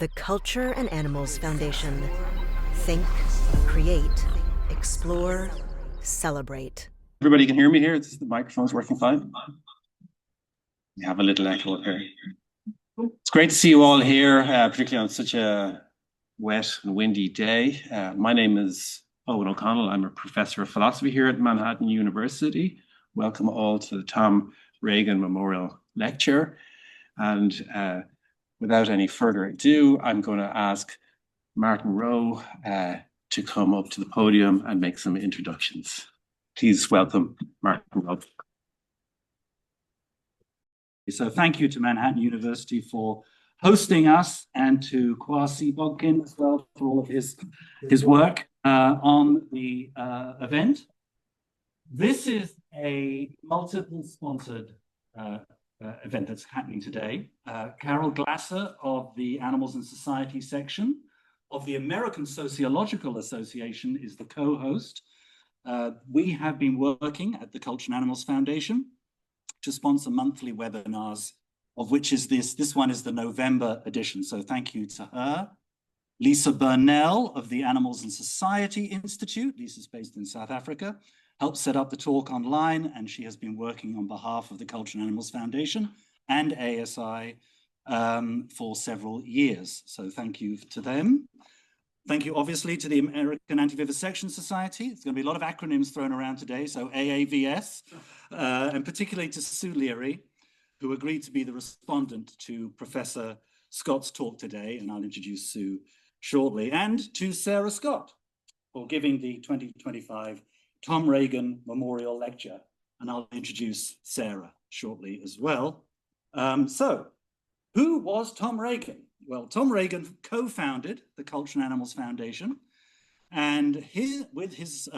The Culture and Animals Foundation. Think, create, explore, celebrate. Everybody can hear me here? The microphone's working fine? We have a little echo up here. It's great to see you all here, particularly on such a wet and windy day. My name is Eoin O'Connell. I'm a professor of philosophy here at Manhattan University. Welcome all to the Tom Regan Memorial Lecture. And without any further ado, I'm going to ask Martin Rowe to come up to the podium and make some introductions. Please welcome Martin Rowe. So thank you to Manhattan University for hosting us, and to Kwasi Bodkin as well for all of his work on the event. This is a multiple sponsored event that's happening today. Carol Glasser of the Animals and Society section of the American Sociological Association is the co-host. We have been working at the Culture and Animals Foundation to sponsor monthly webinars, of which is this one is the November edition. So thank you to her. Lisa Burnell of the Animals and Society Institute, Lisa's based in South Africa, helped set up the talk online, and she has been working on behalf of the Culture and Animals Foundation and ASI for several years. So thank you to them. Thank you, obviously, to the American Anti-Vivisection Society. There's going to be a lot of acronyms thrown around today, so AAVS, and particularly to Sue Leary, who agreed to be the respondent to Professor Scott's talk today, and I'll introduce Sue shortly, and to Sarah Scott for giving the 2025 Tom Regan Memorial Lecture, and I'll introduce Sarah shortly as well. So, who was Tom Regan? Well, Tom Regan co-founded the Culture and Animals Foundation, and with his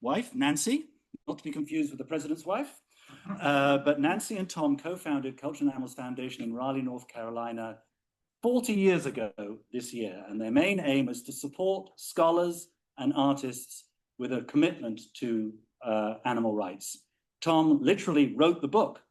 wife, Nancy, not to be confused with the president's wife, but Nancy and Tom co-founded Culture and Animals Foundation in Raleigh, North Carolina, 40 years ago this year, and their main aim is to support scholars and artists with a commitment to animal rights. Tom literally wrote the book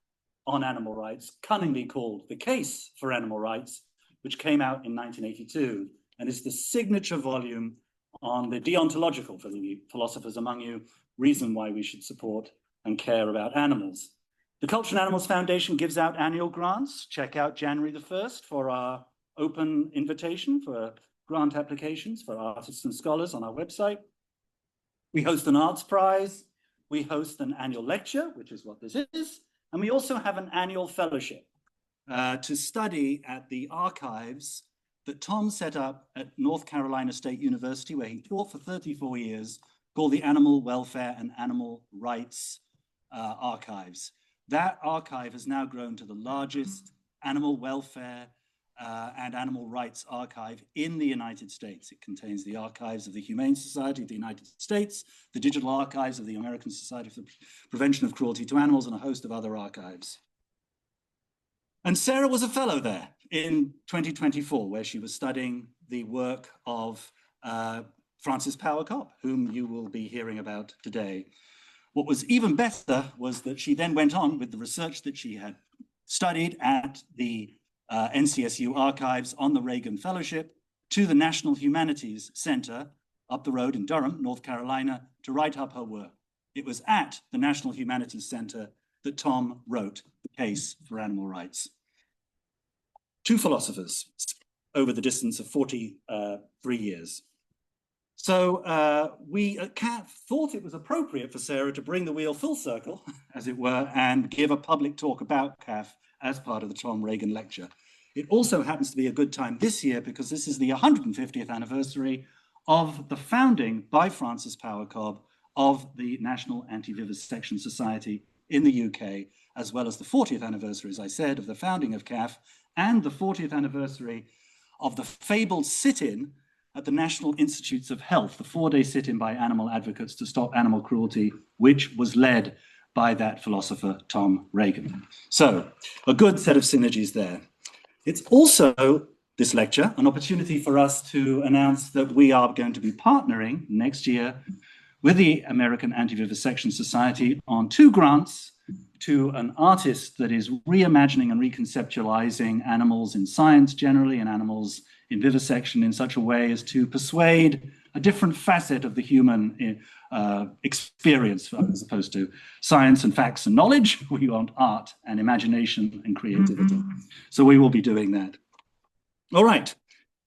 on animal rights, cunningly called The Case for Animal Rights, which came out in 1982, and is the signature volume on the deontological, for the philosophers among you, reason why we should support and care about animals. The Culture and Animals Foundation gives out annual grants. Check out January the 1st for our open invitation for grant applications for artists and scholars on our website. We host an arts prize, we host an annual lecture, which is what this is, and we also have an annual fellowship to study at the archives that Tom set up at North Carolina State University, where he taught for 34 years, called the Animal Welfare and Animal Rights Archives. That archive has now grown to the largest animal welfare and animal rights archive in the United States. It contains the archives of the Humane Society of the United States, the digital archives of the American Society for the Prevention of Cruelty to Animals, and a host of other archives. And Sarah was a fellow there in 2024, where she was studying the work of Frances Power Cobbe, whom you will be hearing about today. What was even better was that she then went on with the research that she had studied at the NCSU archives on the Regan Fellowship to the National Humanities Center up the road in Durham, North Carolina, to write up her work. It was at the National Humanities Center that Tom wrote The Case for Animal Rights. Two philosophers over the distance of 43 years. So we at CAF thought it was appropriate for Sarah to bring the wheel full circle, as it were, and give a public talk about CAF as part of the Tom Regan Lecture. It also happens to be a good time this year because this is the 150th anniversary of the founding by Frances Power Cobbe of the National Anti-Vivisection Society in the UK, as well as the 40th anniversary, as I said, of the founding of CAF, and the 40th anniversary of the fabled sit-in at the National Institutes of Health, the 4-day sit-in by animal advocates to stop animal cruelty, which was led by that philosopher, Tom Regan. So, a good set of synergies there. It's also, this lecture, an opportunity for us to announce that we are going to be partnering next year with the American Anti-Vivisection Society on 2 grants to an artist that is reimagining and reconceptualizing animals in science generally and animals in vivisection in such a way as to persuade a different facet of the human experience, as opposed to science and facts and knowledge. We want art and imagination and creativity. So we will be doing that. All right.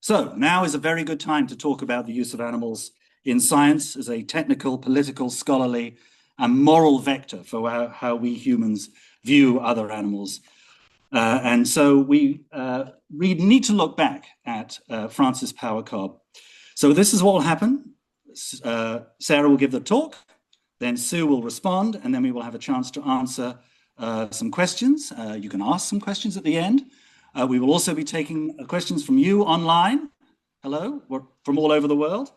So now is a very good time to talk about the use of animals in science as a technical, political, scholarly, and moral vector for how we humans view other animals. And so we need to look back at Frances Power Cobbe. So this is what will happen. Sarah will give the talk, then Sue will respond, and then we will have a chance to answer some questions. You can ask some questions at the end. We will also be taking questions from you online. Hello, we're from all over the world.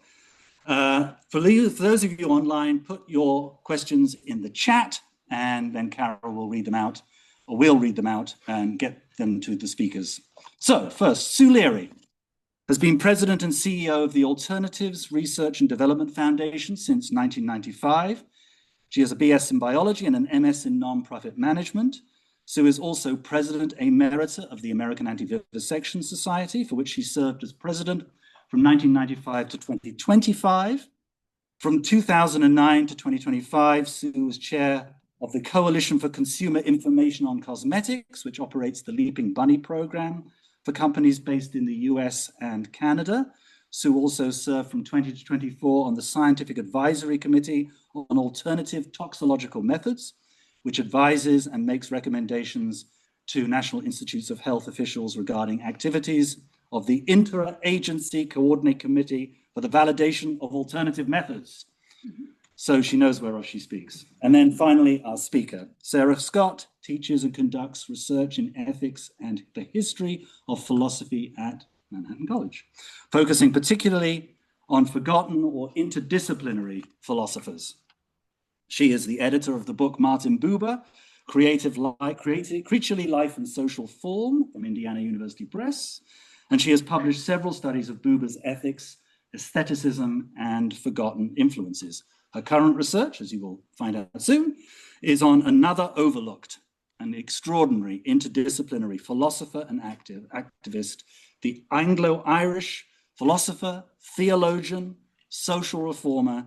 For those of you online, put your questions in the chat, and then Carol will read them out, or we'll read them out and get them to the speakers. So first, Sue Leary has been president and CEO of the Alternatives Research and Development Foundation since 1995. She has a BS in biology and an MS in nonprofit management. Sue is also president emerita of the American Anti-Vivisection Society, for which she served as president from 1995 to 2025. From 2009 to 2025, Sue was chair of the Coalition for Consumer Information on Cosmetics, which operates the Leaping Bunny program for companies based in the US and Canada. Sue also served from 20 to 24 on the Scientific Advisory Committee on Alternative Toxicological Methods, which advises and makes recommendations to National Institutes of Health officials regarding activities of the Interagency Coordinate Committee for the Validation of Alternative Methods. So she knows whereof she speaks. And then finally, our speaker, Sarah Scott, teaches and conducts research in ethics and the history of philosophy at Manhattan College, focusing particularly on forgotten or interdisciplinary philosophers. She is the editor of the book Martin Buber, Creaturely Life and Social Form from Indiana University Press. And she has published several studies of Buber's ethics, aestheticism, and forgotten influences. Her current research, as you will find out soon, is on another overlooked and extraordinary interdisciplinary philosopher and activist, the Anglo-Irish philosopher, theologian, social reformer,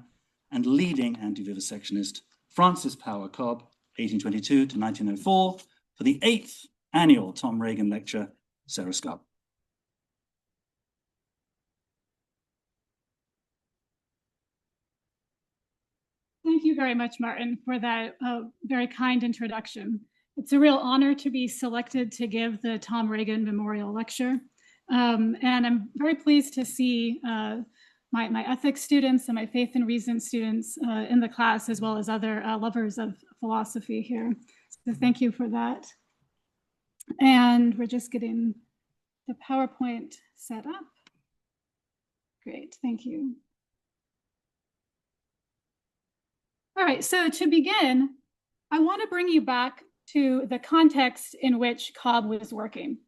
and leading anti-vivisectionist, Frances Power Cobbe, 1822 to 1904, for the 8th annual Tom Regan Lecture, Sarah Scott. Thank you very much, Martin, for that very kind introduction. It's a real honor to be selected to give the Tom Regan Memorial Lecture. And I'm very pleased to see my ethics students and my faith and reason students in the class, as well as other lovers of philosophy here. So thank you for that. And we're just getting the PowerPoint set up. Great, thank you. All right, so to begin, I want to bring you back to the context in which Cobbe was working.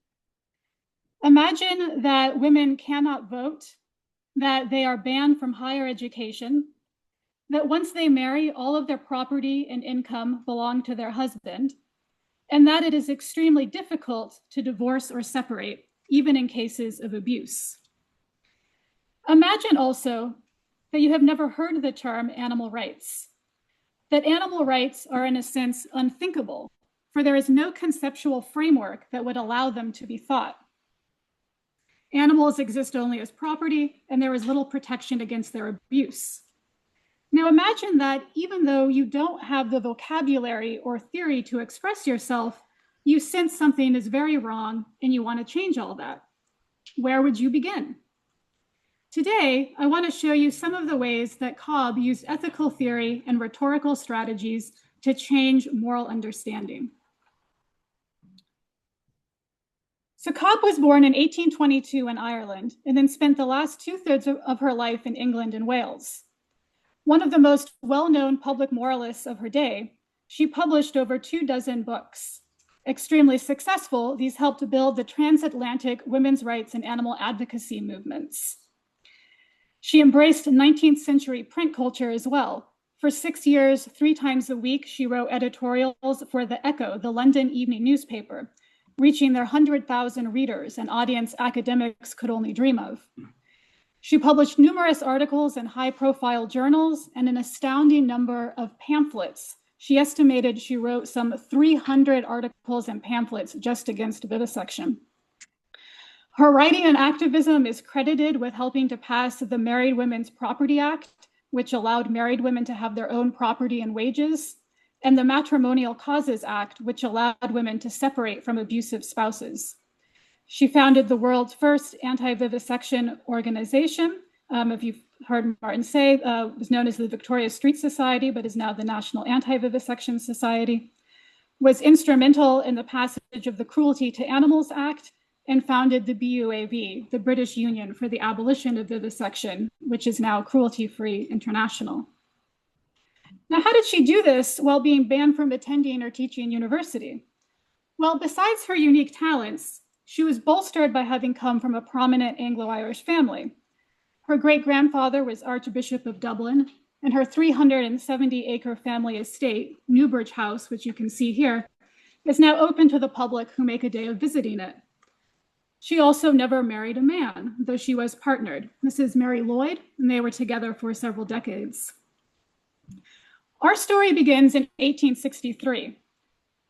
Imagine that women cannot vote, that they are banned from higher education, that once they marry, all of their property and income belong to their husband, and that it is extremely difficult to divorce or separate, even in cases of abuse. Imagine also that you have never heard the term animal rights, that animal rights are in a sense unthinkable, for there is no conceptual framework that would allow them to be thought. Animals exist only as property, and there is little protection against their abuse. Now imagine that even though you don't have the vocabulary or theory to express yourself, you sense something is very wrong and you want to change all that. Where would you begin? Today, I want to show you some of the ways that Cobbe used ethical theory and rhetorical strategies to change moral understanding. So Cobbe was born in 1822 in Ireland and then spent the last 2/3 of her life in England and Wales. One of the most well-known public moralists of her day, she published over 24 books. Extremely successful, these helped build the transatlantic women's rights and animal advocacy movements. She embraced 19th century print culture as well. For 6 years, 3 times a week, she wrote editorials for The Echo, the London evening newspaper, reaching their 100,000 readers, an audience academics could only dream of. She published numerous articles in high-profile journals and an astounding number of pamphlets. She estimated she wrote some 300 articles and pamphlets just against vivisection. Her writing and activism is credited with helping to pass the Married Women's Property Act, which allowed married women to have their own property and wages, and the Matrimonial Causes Act, which allowed women to separate from abusive spouses. She founded the world's first anti-vivisection organization. If you've heard Martin say, was known as the Victoria Street Society, but is now the National Anti-Vivisection Society, was instrumental in the passage of the Cruelty to Animals Act, and founded the BUAV, the British Union for the Abolition of Vivisection, which is now Cruelty Free International. Now, how did she do this while being banned from attending or teaching university? Well, besides her unique talents, she was bolstered by having come from a prominent Anglo-Irish family. Her great-grandfather was Archbishop of Dublin, and her 370-acre family estate, Newbridge House, which you can see here, is now open to the public who make a day of visiting it. She also never married a man, though she was partnered. This is Mary Lloyd, and they were together for several decades. Our story begins in 1863.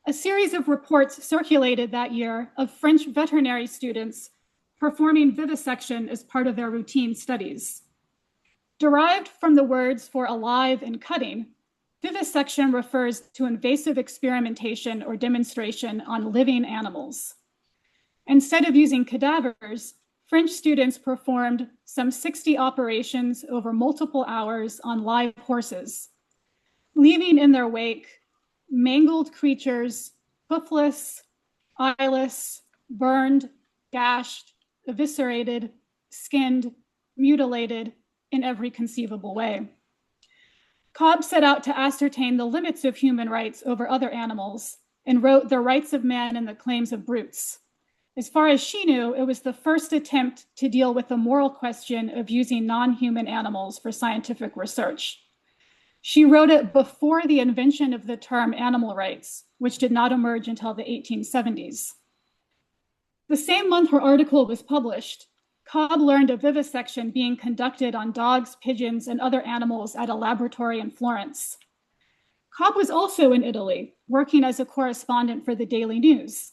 A series of reports circulated that year of French veterinary students performing vivisection as part of their routine studies. Derived from the words for alive and cutting, vivisection refers to invasive experimentation or demonstration on living animals. Instead of using cadavers, French students performed some 60 operations over multiple hours on live horses, leaving in their wake mangled creatures, hoofless, eyeless, burned, gashed, eviscerated, skinned, mutilated in every conceivable way. Cobbe set out to ascertain the limits of human rights over other animals and wrote The Rights of Man and the Claims of Brutes. As far as she knew, it was the first attempt to deal with the moral question of using non-human animals for scientific research. She wrote it before the invention of the term animal rights, which did not emerge until the 1870s. The same month her article was published, Cobbe learned of vivisection being conducted on dogs, pigeons, and other animals at a laboratory in Florence. Cobbe was also in Italy, working as a correspondent for the Daily News.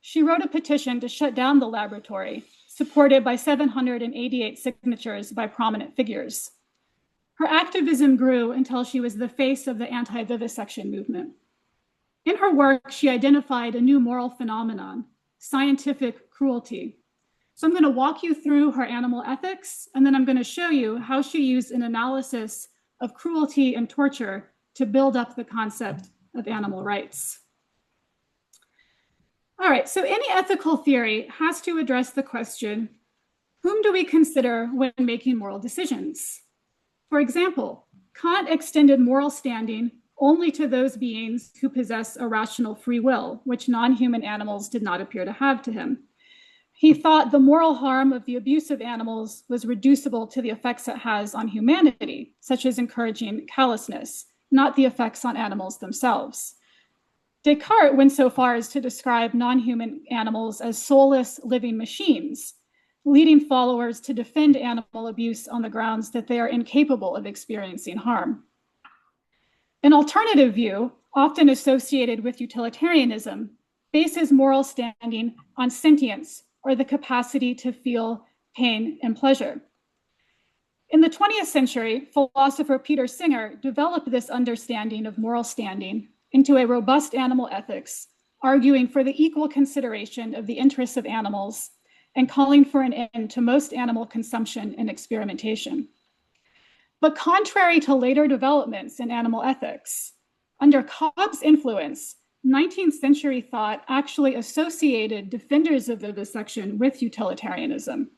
She wrote a petition to shut down the laboratory, supported by 788 signatures by prominent figures. Her activism grew until she was the face of the anti-vivisection movement. In her work, she identified a new moral phenomenon, scientific cruelty. So I'm going to walk you through her animal ethics, and then I'm going to show you how she used an analysis of cruelty and torture to build up the concept of animal rights. All right, so any ethical theory has to address the question, whom do we consider when making moral decisions? For example, Kant extended moral standing only to those beings who possess a rational free will, which non-human animals did not appear to have to him. He thought the moral harm of the abuse of animals was reducible to the effects it has on humanity, such as encouraging callousness, not the effects on animals themselves. Descartes went so far as to describe non-human animals as soulless living machines, leading followers to defend animal abuse on the grounds that they are incapable of experiencing harm. An alternative view, often associated with utilitarianism, bases moral standing on sentience, or the capacity to feel pain and pleasure. In the 20th century, philosopher Peter Singer developed this understanding of moral standing into a robust animal ethics, arguing for the equal consideration of the interests of animals and calling for an end to most animal consumption and experimentation. But contrary to later developments in animal ethics, under Cobbe's influence, 19th century thought actually associated defenders of vivisection with utilitarianism.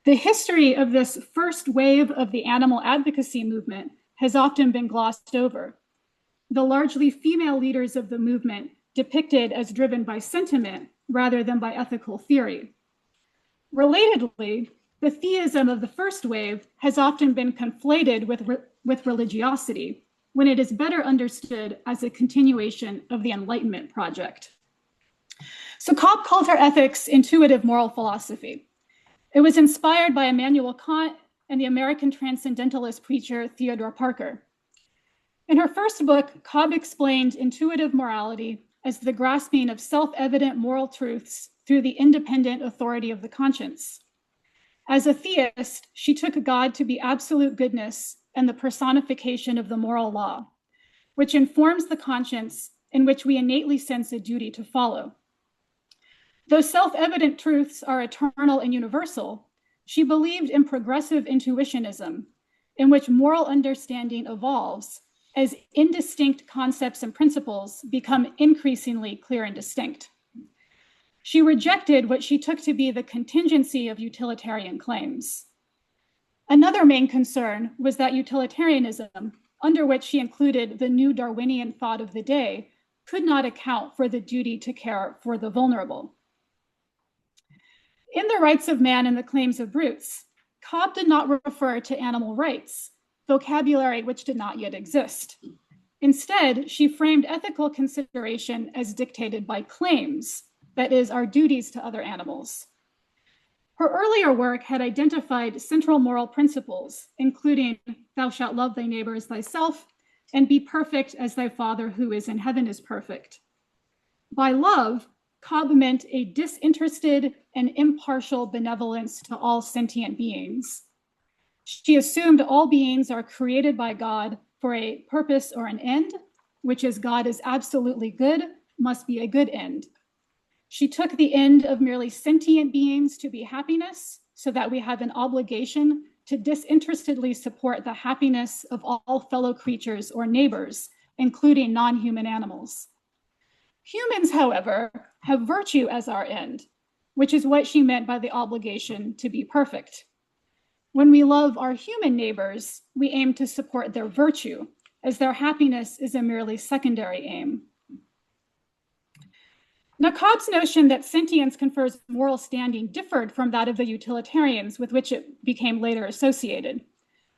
The history of this first wave of the animal advocacy movement has often been glossed over. The largely female leaders of the movement depicted as driven by sentiment rather than by ethical theory. Relatedly, the theism of the first wave has often been conflated with religiosity, when it is better understood as a continuation of the Enlightenment project. So Cobbe called her ethics intuitive moral philosophy. It was inspired by Immanuel Kant and the American transcendentalist preacher Theodore Parker. In her first book, Cobbe explained intuitive morality as the grasping of self-evident moral truths through the independent authority of the conscience. As a theist, she took God to be absolute goodness and the personification of the moral law, which informs the conscience in which we innately sense a duty to follow. Though self-evident truths are eternal and universal, she believed in progressive intuitionism, in which moral understanding evolves as indistinct concepts and principles become increasingly clear and distinct. She rejected what she took to be the contingency of utilitarian claims. Another main concern was that utilitarianism, under which she included the new Darwinian thought of the day, could not account for the duty to care for the vulnerable. In The Rights of Man and the Claims of Brutes, Cobbe did not refer to animal rights, vocabulary which did not yet exist. Instead, she framed ethical consideration as dictated by claims, that is, our duties to other animals. Her earlier work had identified central moral principles, including thou shalt love thy neighbor as thyself, and be perfect as thy Father who is in heaven is perfect. By love, Cobbe meant a disinterested and impartial benevolence to all sentient beings. She assumed all beings are created by God for a purpose or an end, which is God is absolutely good, must be a good end. She took the end of merely sentient beings to be happiness, so that we have an obligation to disinterestedly support the happiness of all fellow creatures or neighbors, including non-human animals. Humans, however, have virtue as our end, which is what she meant by the obligation to be perfect. When we love our human neighbors, we aim to support their virtue, as their happiness is a merely secondary aim. Now, Cobbe's notion that sentience confers moral standing differed from that of the utilitarians with which it became later associated.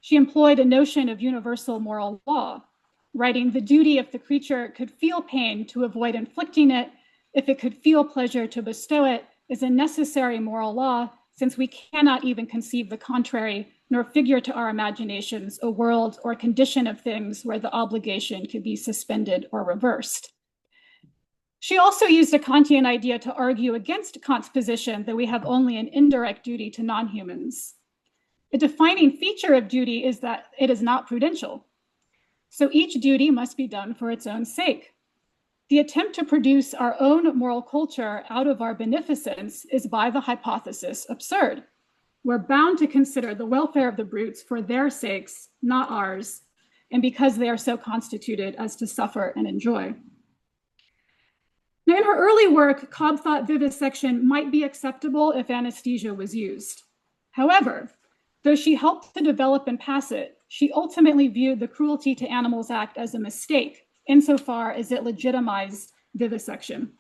She employed a notion of universal moral law, writing the duty if the creature could feel pain to avoid inflicting it, if it could feel pleasure to bestow it, is a necessary moral law, since we cannot even conceive the contrary, nor figure to our imaginations a world or condition of things where the obligation could be suspended or reversed. She also used a Kantian idea to argue against Kant's position that we have only an indirect duty to non-humans. A defining feature of duty is that it is not prudential. So each duty must be done for its own sake. The attempt to produce our own moral culture out of our beneficence is by the hypothesis absurd. We're bound to consider the welfare of the brutes for their sakes, not ours, and because they are so constituted as to suffer and enjoy. Now, in her early work, Cobbe thought vivisection might be acceptable if anesthesia was used. However, though she helped to develop and pass it, she ultimately viewed the Cruelty to Animals Act as a mistake, insofar as it legitimized vivisection.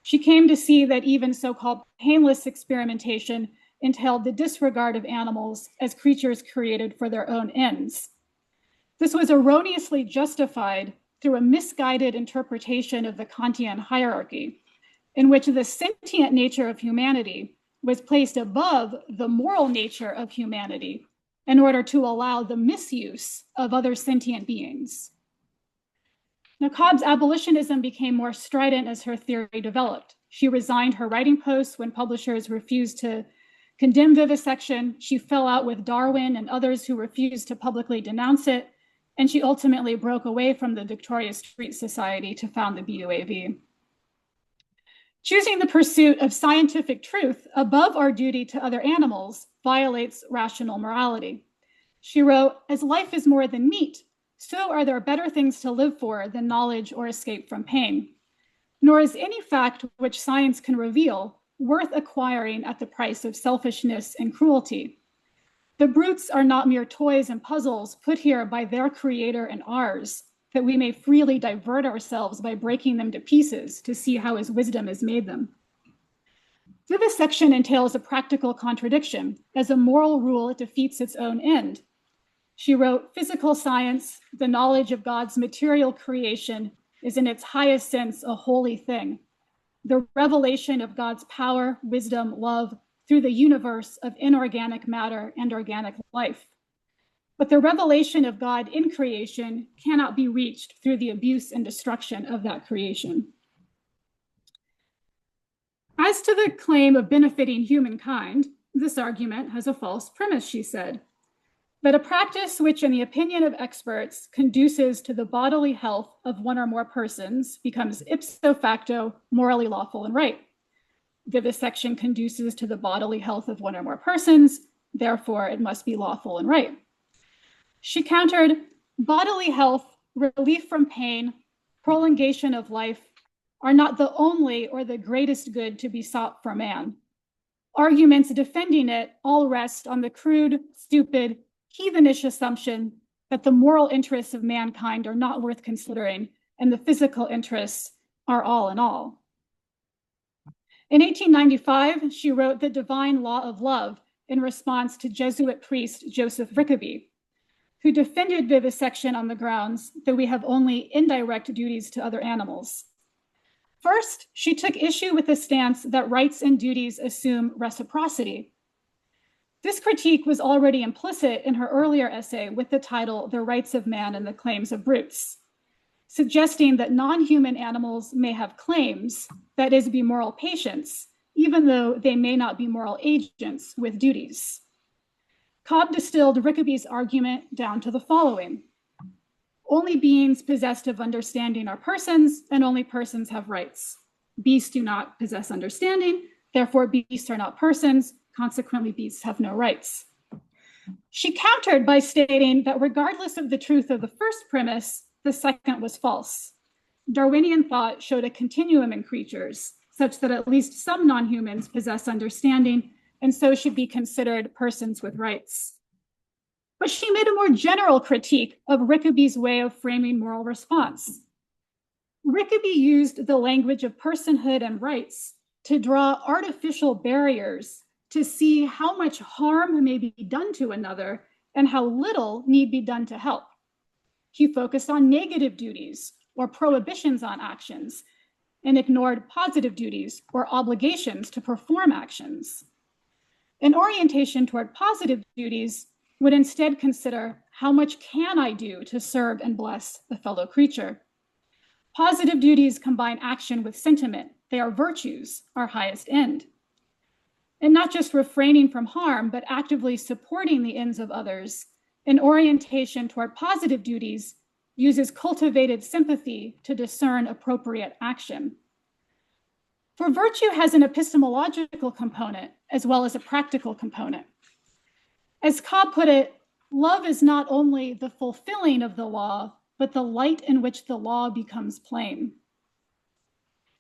She came to see that even so-called painless experimentation entailed the disregard of animals as creatures created for their own ends. This was erroneously justified through a misguided interpretation of the Kantian hierarchy, in which the sentient nature of humanity was placed above the moral nature of humanity in order to allow the misuse of other sentient beings. Now, Cobbe's abolitionism became more strident as her theory developed. She resigned her writing posts when publishers refused to condemn vivisection. She fell out with Darwin and others who refused to publicly denounce it. And she ultimately broke away from the Victoria Street Society to found the BUAV. Choosing the pursuit of scientific truth above our duty to other animals violates rational morality. She wrote, "As life is more than meat, so are there better things to live for than knowledge or escape from pain. Nor is any fact which science can reveal worth acquiring at the price of selfishness and cruelty. The brutes are not mere toys and puzzles put here by their creator and ours, that we may freely divert ourselves by breaking them to pieces to see how his wisdom has made them." Vivisection entails a practical contradiction. As a moral rule, it defeats its own end. She wrote, "Physical science, the knowledge of God's material creation, is in its highest sense a holy thing. the revelation of God's power, wisdom, love through the universe of inorganic matter and organic life. But the revelation of God in creation cannot be reached through the abuse and destruction of that creation. As to the claim of benefiting humankind, this argument has a false premise, she said, that a practice which, in the opinion of experts, conduces to the bodily health of one or more persons becomes ipso facto morally lawful and right. Vivisection conduces to the bodily health of one or more persons, therefore it must be lawful and right. She countered, bodily health, relief from pain, prolongation of life are not the only or the greatest good to be sought for man. Arguments defending it all rest on the crude, stupid, heathenish assumption that the moral interests of mankind are not worth considering and the physical interests are all in all. In 1895, she wrote The Divine Law of Love in response to Jesuit priest Joseph Rickaby, who defended vivisection on the grounds that we have only indirect duties to other animals. First, she took issue with the stance that rights and duties assume reciprocity. This critique was already implicit in her earlier essay with the title The Rights of Man and the Claims of Brutes, suggesting that non-human animals may have claims, that is, be moral patients, even though they may not be moral agents with duties. Cobbe distilled Rickaby's argument down to the following. Only beings possessed of understanding are persons, and only persons have rights. Beasts do not possess understanding, therefore beasts are not persons, consequently beasts have no rights. She countered by stating that regardless of the truth of the first premise, the second was false. Darwinian thought showed a continuum in creatures, such that at least some non-humans possess understanding, and so should be considered persons with rights. But she made a more general critique of Rickaby's way of framing moral response. Rickaby used the language of personhood and rights to draw artificial barriers to see how much harm may be done to another and how little need be done to help. He focused on negative duties or prohibitions on actions and ignored positive duties or obligations to perform actions. An orientation toward positive duties would instead consider how much can I do to serve and bless a fellow creature. Positive duties combine action with sentiment. They are virtues, our highest end. And not just refraining from harm, but actively supporting the ends of others. An orientation toward positive duties uses cultivated sympathy to discern appropriate action. For virtue has an epistemological component as well as a practical component. As Cobbe put it, love is not only the fulfilling of the law, but the light in which the law becomes plain.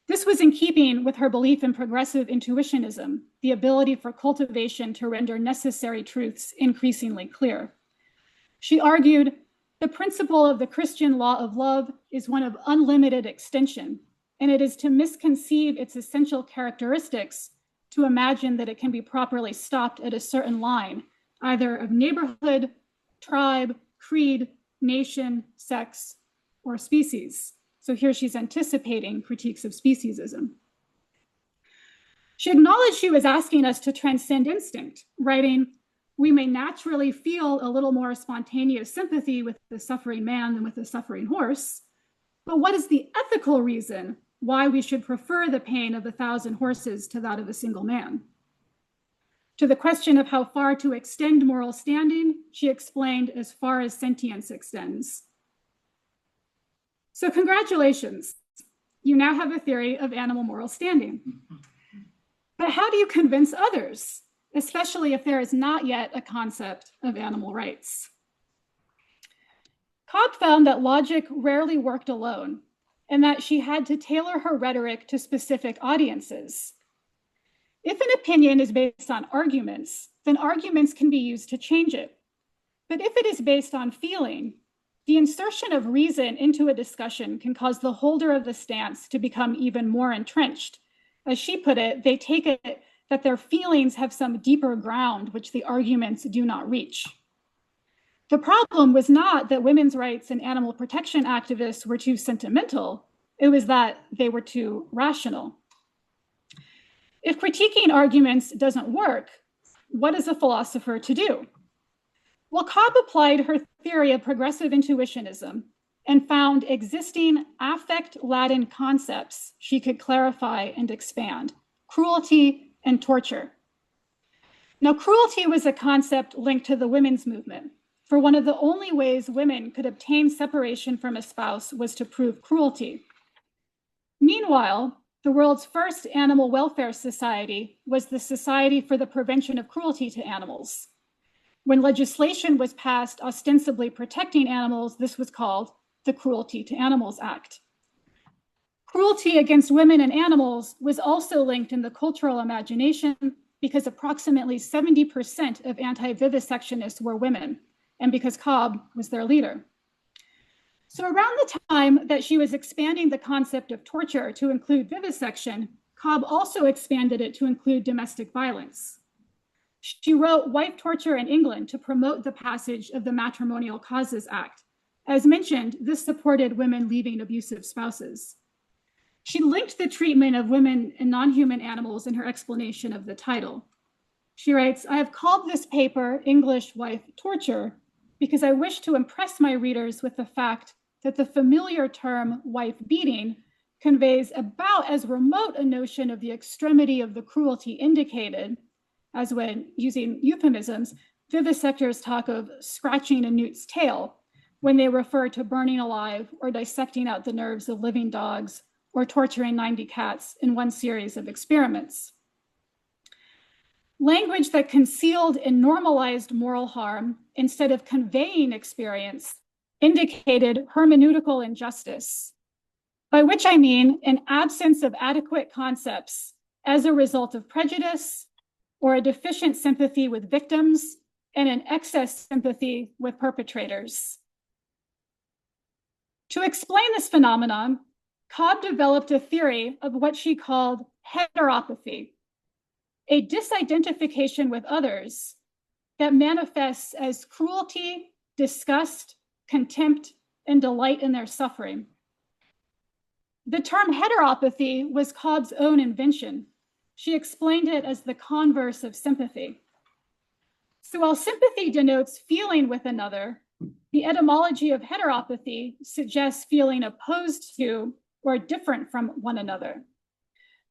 This was in keeping with her belief in progressive intuitionism, the ability for cultivation to render necessary truths increasingly clear. She argued, the principle of the Christian law of love is one of unlimited extension, and it is to misconceive its essential characteristics to imagine that it can be properly stopped at a certain line, either of neighborhood, tribe, creed, nation, sex, or species. So here she's anticipating critiques of speciesism. She acknowledged she was asking us to transcend instinct, writing, we may naturally feel a little more spontaneous sympathy with the suffering man than with the suffering horse, but what is the ethical reason why we should prefer the pain of 1,000 horses to that of a single man? To the question of how far to extend moral standing, she explained as far as sentience extends. So congratulations, you now have a theory of animal moral standing. But how do you convince others, especially if there is not yet a concept of animal rights? Cobbe found that logic rarely worked alone, and that she had to tailor her rhetoric to specific audiences. If an opinion is based on arguments, then arguments can be used to change it. But if it is based on feeling, the insertion of reason into a discussion can cause the holder of the stance to become even more entrenched. As she put it, they take it that their feelings have some deeper ground which the arguments do not reach. The problem was not that women's rights and animal protection activists were too sentimental, it was that they were too rational. If critiquing arguments doesn't work, what is a philosopher to do? Well, Cobbe applied her theory of progressive intuitionism and found existing affect Latin concepts she could clarify and expand: cruelty and torture. Now, cruelty was a concept linked to the women's movement, for one of the only ways women could obtain separation from a spouse was to prove cruelty. Meanwhile, the world's first animal welfare society was the Society for the Prevention of Cruelty to Animals. When legislation was passed ostensibly protecting animals, this was called the Cruelty to Animals Act. Cruelty against women and animals was also linked in the cultural imagination because approximately 70% of anti-vivisectionists were women, and because Cobbe was their leader. So around the time that she was expanding the concept of torture to include vivisection, Cobbe also expanded it to include domestic violence. She wrote Wife Torture in England to promote the passage of the Matrimonial Causes Act. As mentioned, this supported women leaving abusive spouses. She linked the treatment of women and non-human animals in her explanation of the title. She writes, "I have called this paper English Wife Torture because I wish to impress my readers with the fact that the familiar term wife beating conveys about as remote a notion of the extremity of the cruelty indicated as when, using euphemisms, vivisectors talk of scratching a newt's tail when they refer to burning alive or dissecting out the nerves of living dogs or torturing 90 cats in one series of experiments. Language that concealed and normalized moral harm instead of conveying experience indicated hermeneutical injustice, by which I mean an absence of adequate concepts as a result of prejudice or a deficient sympathy with victims and an excess sympathy with perpetrators. To explain this phenomenon, Cobbe developed a theory of what she called heteropathy, a disidentification with others that manifests as cruelty, disgust, contempt, and delight in their suffering. The term heteropathy was Cobbe's own invention. She explained it as the converse of sympathy. So while sympathy denotes feeling with another, the etymology of heteropathy suggests feeling opposed to or different from one another.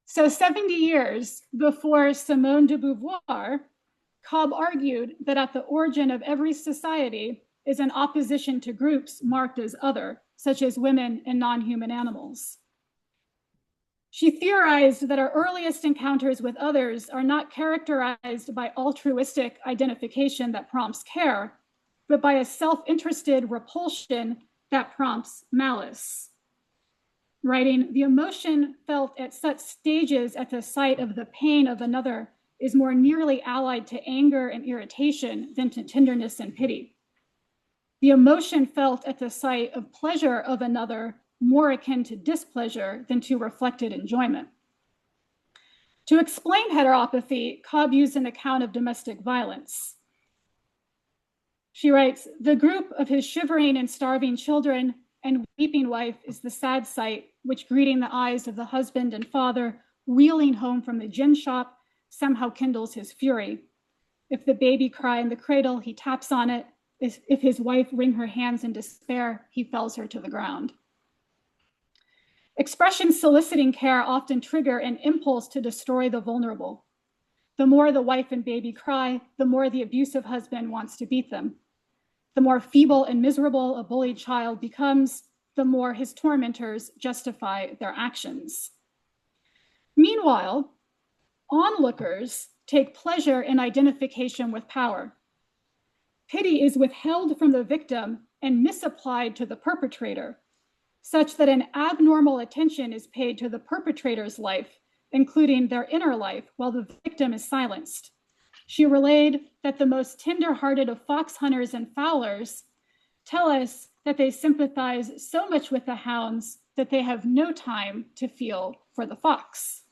So 70 years before Simone de Beauvoir, Cobbe argued that at the origin of every society is an opposition to groups marked as other, such as women and non-human animals. She theorized that our earliest encounters with others are not characterized by altruistic identification that prompts care, but by a self-interested repulsion that prompts malice. Writing, "The emotion felt at such stages at the sight of the pain of another is more nearly allied to anger and irritation than to tenderness and pity. The emotion felt at the sight of pleasure of another more akin to displeasure than to reflected enjoyment." To explain heteropathy, Cobbe used an account of domestic violence. She writes, "The group of his shivering and starving children and weeping wife is the sad sight which, greeting the eyes of the husband and father reeling home from the gin shop, somehow kindles his fury. If the baby cry in the cradle, he taps on it. If his wife wring her hands in despair, he fells her to the ground." Expressions soliciting care often trigger an impulse to destroy the vulnerable. The more the wife and baby cry, the more the abusive husband wants to beat them. The more feeble and miserable a bullied child becomes, the more his tormentors justify their actions. Meanwhile, onlookers take pleasure in identification with power. Pity is withheld from the victim and misapplied to the perpetrator, such that an abnormal attention is paid to the perpetrator's life, including their inner life, while the victim is silenced. She relayed that the most tender-hearted of fox hunters and fowlers tell us that they sympathize so much with the hounds that they have no time to feel for the fox.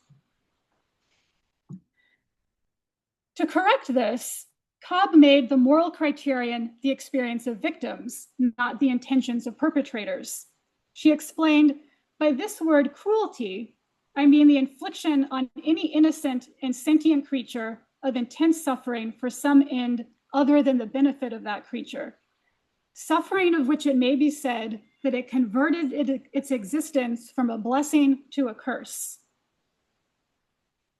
To correct this, Cobbe made the moral criterion the experience of victims, not the intentions of perpetrators. She explained, by this word cruelty, I mean the infliction on any innocent and sentient creature of intense suffering for some end other than the benefit of that creature. Suffering of which it may be said that it converted its existence from a blessing to a curse.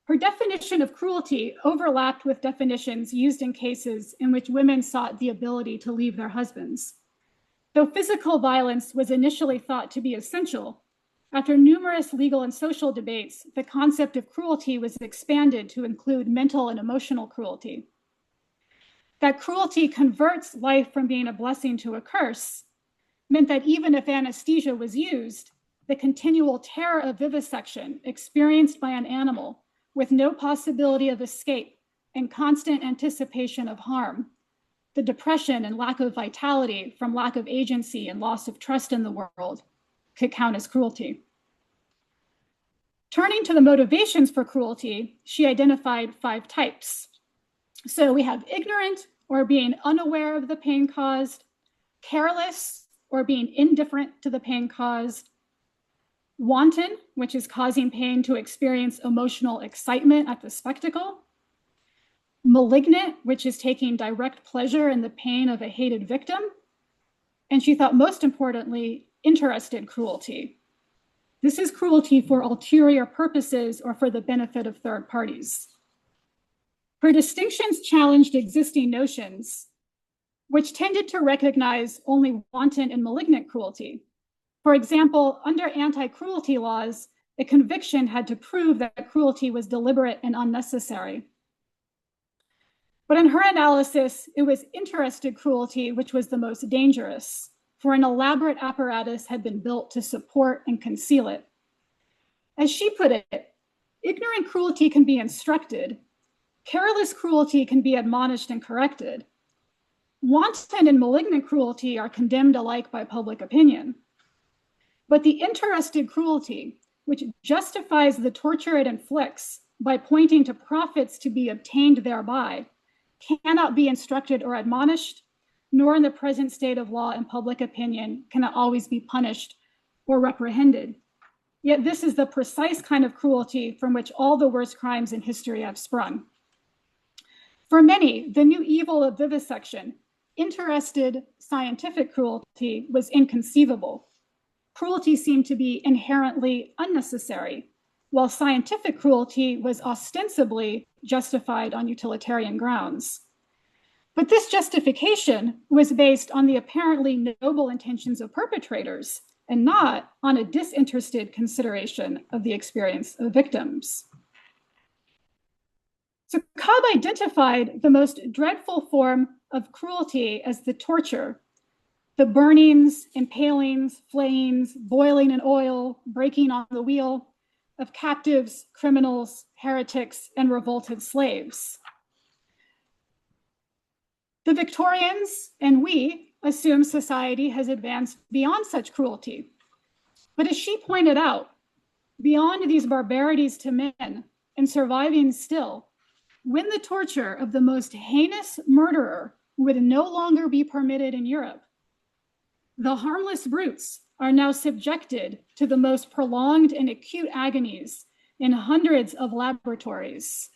Her definition of cruelty overlapped with definitions used in cases in which women sought the ability to leave their husbands. Though physical violence was initially thought to be essential, after numerous legal and social debates, the concept of cruelty was expanded to include mental and emotional cruelty. That cruelty converts life from being a blessing to a curse meant that even if anesthesia was used, the continual terror of vivisection experienced by an animal with no possibility of escape and constant anticipation of harm, the depression and lack of vitality from lack of agency and loss of trust in the world, could count as cruelty. Turning to the motivations for cruelty, she identified 5 types. So we have ignorant, or being unaware of the pain caused, careless, or being indifferent to the pain caused, wanton, which is causing pain to experience emotional excitement at the spectacle, malignant, which is taking direct pleasure in the pain of a hated victim, and she thought most importantly, interested cruelty. This is cruelty for ulterior purposes or for the benefit of third parties. Her distinctions challenged existing notions, which tended to recognize only wanton and malignant cruelty. For example, under anti-cruelty laws, a conviction had to prove that cruelty was deliberate and unnecessary. But in her analysis, it was interested cruelty which was the most dangerous, for an elaborate apparatus had been built to support and conceal it. As she put it, ignorant cruelty can be instructed, careless cruelty can be admonished and corrected. Wanton and malignant cruelty are condemned alike by public opinion. But the interested cruelty, which justifies the torture it inflicts by pointing to profits to be obtained thereby, cannot be instructed or admonished, nor in the present state of law and public opinion can it always be punished or reprehended. Yet this is the precise kind of cruelty from which all the worst crimes in history have sprung. For many, the new evil of vivisection, interested scientific cruelty, was inconceivable. Cruelty seemed to be inherently unnecessary, while scientific cruelty was ostensibly justified on utilitarian grounds. But this justification was based on the apparently noble intentions of perpetrators and not on a disinterested consideration of the experience of victims. So Cobbe identified the most dreadful form of cruelty as the torture, the burnings, impalings, flayings, boiling in oil, breaking on the wheel of captives, criminals, heretics, and revolted slaves. The Victorians and we assume society has advanced beyond such cruelty. But as she pointed out, beyond these barbarities to men and surviving still, when the torture of the most heinous murderer would no longer be permitted in Europe, the harmless brutes are now subjected to the most prolonged and acute agonies in hundreds of laboratories.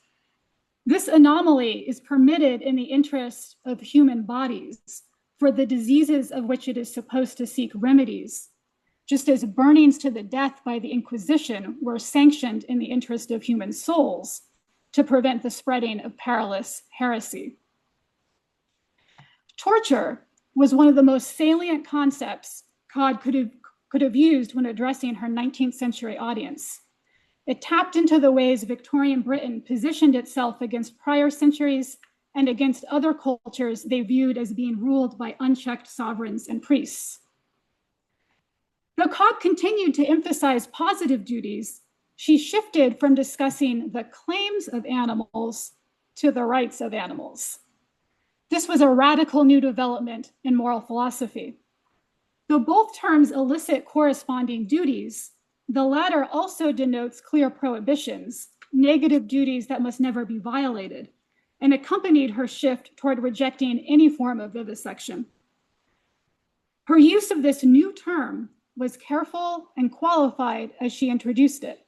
This anomaly is permitted in the interest of human bodies for the diseases of which it is supposed to seek remedies, just as burnings to the death by the Inquisition were sanctioned in the interest of human souls to prevent the spreading of perilous heresy. Torture was one of the most salient concepts Cobbe could have used when addressing her 19th century audience. It tapped into the ways Victorian Britain positioned itself against prior centuries and against other cultures they viewed as being ruled by unchecked sovereigns and priests. Though Cobbe continued to emphasize positive duties, she shifted from discussing the claims of animals to the rights of animals. This was a radical new development in moral philosophy. Though both terms elicit corresponding duties, the latter also denotes clear prohibitions, negative duties that must never be violated, and accompanied her shift toward rejecting any form of vivisection. Her use of this new term was careful and qualified as she introduced it.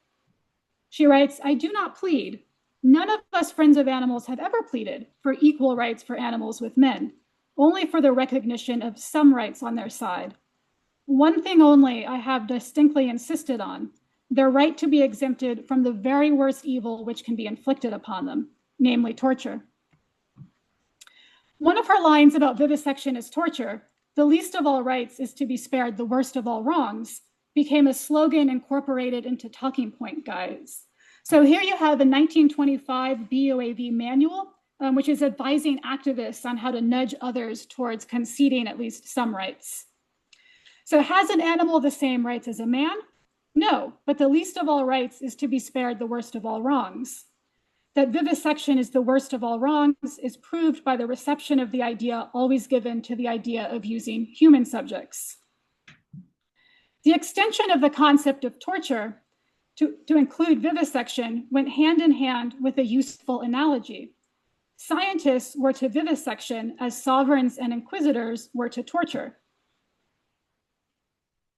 She writes, "I do not plead. None of us friends of animals have ever pleaded for equal rights for animals with men, only for the recognition of some rights on their side. One thing only I have distinctly insisted on, their right to be exempted from the very worst evil which can be inflicted upon them, namely torture." One of her lines about vivisection as torture, "The least of all rights is to be spared the worst of all wrongs," became a slogan incorporated into talking point guides. So here you have a 1925 BOAV manual, which is advising activists on how to nudge others towards conceding at least some rights. So has an animal the same rights as a man? No, but the least of all rights is to be spared the worst of all wrongs. That vivisection is the worst of all wrongs is proved by the reception of the idea always given to the idea of using human subjects. The extension of the concept of torture to include vivisection went hand in hand with a useful analogy. Scientists were to vivisection as sovereigns and inquisitors were to torture.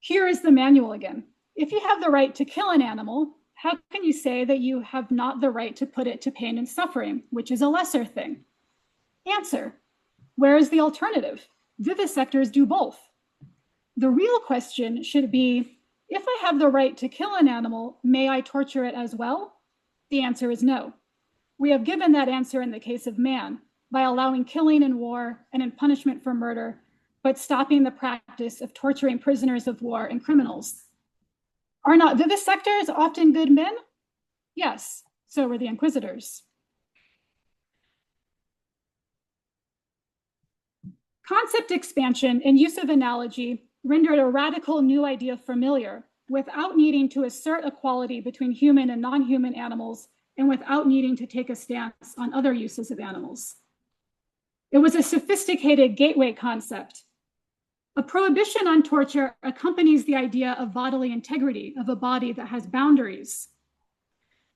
Here is the manual again. If you have the right to kill an animal, how can you say that you have not the right to put it to pain and suffering, which is a lesser thing? Answer, where is the alternative? Vivisectors do both. The real question should be, if I have the right to kill an animal, may I torture it as well? The answer is no. We have given that answer in the case of man by allowing killing in war and in punishment for murder, but stopping the practice of torturing prisoners of war and criminals. Are not vivisectors often good men? Yes, so were the inquisitors. Concept expansion and use of analogy rendered a radical new idea familiar without needing to assert equality between human and non-human animals and without needing to take a stance on other uses of animals. It was a sophisticated gateway concept. A prohibition on torture accompanies the idea of bodily integrity of a body that has boundaries.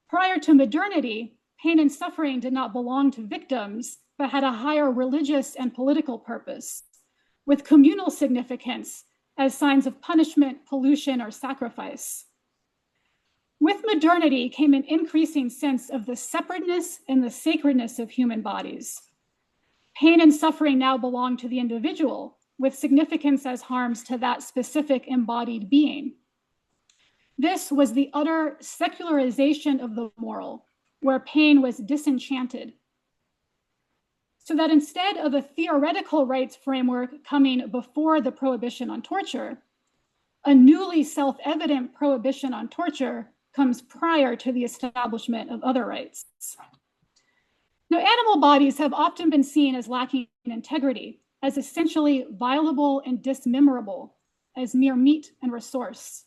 Prior to modernity, pain and suffering did not belong to victims, but had a higher religious and political purpose, with communal significance as signs of punishment, pollution, or sacrifice. With modernity came an increasing sense of the separateness and the sacredness of human bodies. Pain and suffering now belong to the individual, with significance as harms to that specific embodied being. This was the utter secularization of the moral, where pain was disenchanted. So that instead of a theoretical rights framework coming before the prohibition on torture, a newly self-evident prohibition on torture comes prior to the establishment of other rights. Now, animal bodies have often been seen as lacking in integrity, as essentially violable and dismemberable, as mere meat and resource.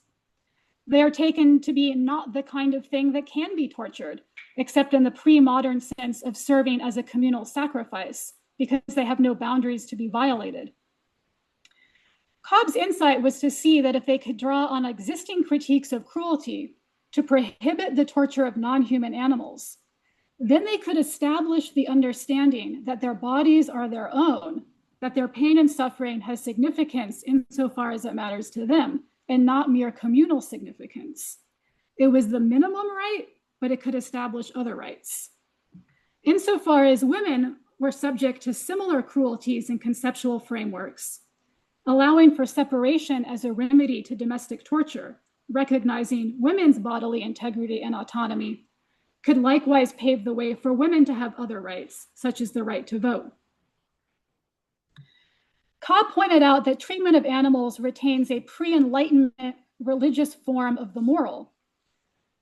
They are taken to be not the kind of thing that can be tortured, except in the pre-modern sense of serving as a communal sacrifice, because they have no boundaries to be violated. Cobbe's insight was to see that if they could draw on existing critiques of cruelty to prohibit the torture of non-human animals, then they could establish the understanding that their bodies are their own, that their pain and suffering has significance insofar as it matters to them, and not mere communal significance. It was the minimum right, but it could establish other rights. Insofar as women were subject to similar cruelties and conceptual frameworks, allowing for separation as a remedy to domestic torture, recognizing women's bodily integrity and autonomy, could likewise pave the way for women to have other rights, such as the right to vote. Cobbe pointed out that treatment of animals retains a pre-Enlightenment religious form of the moral.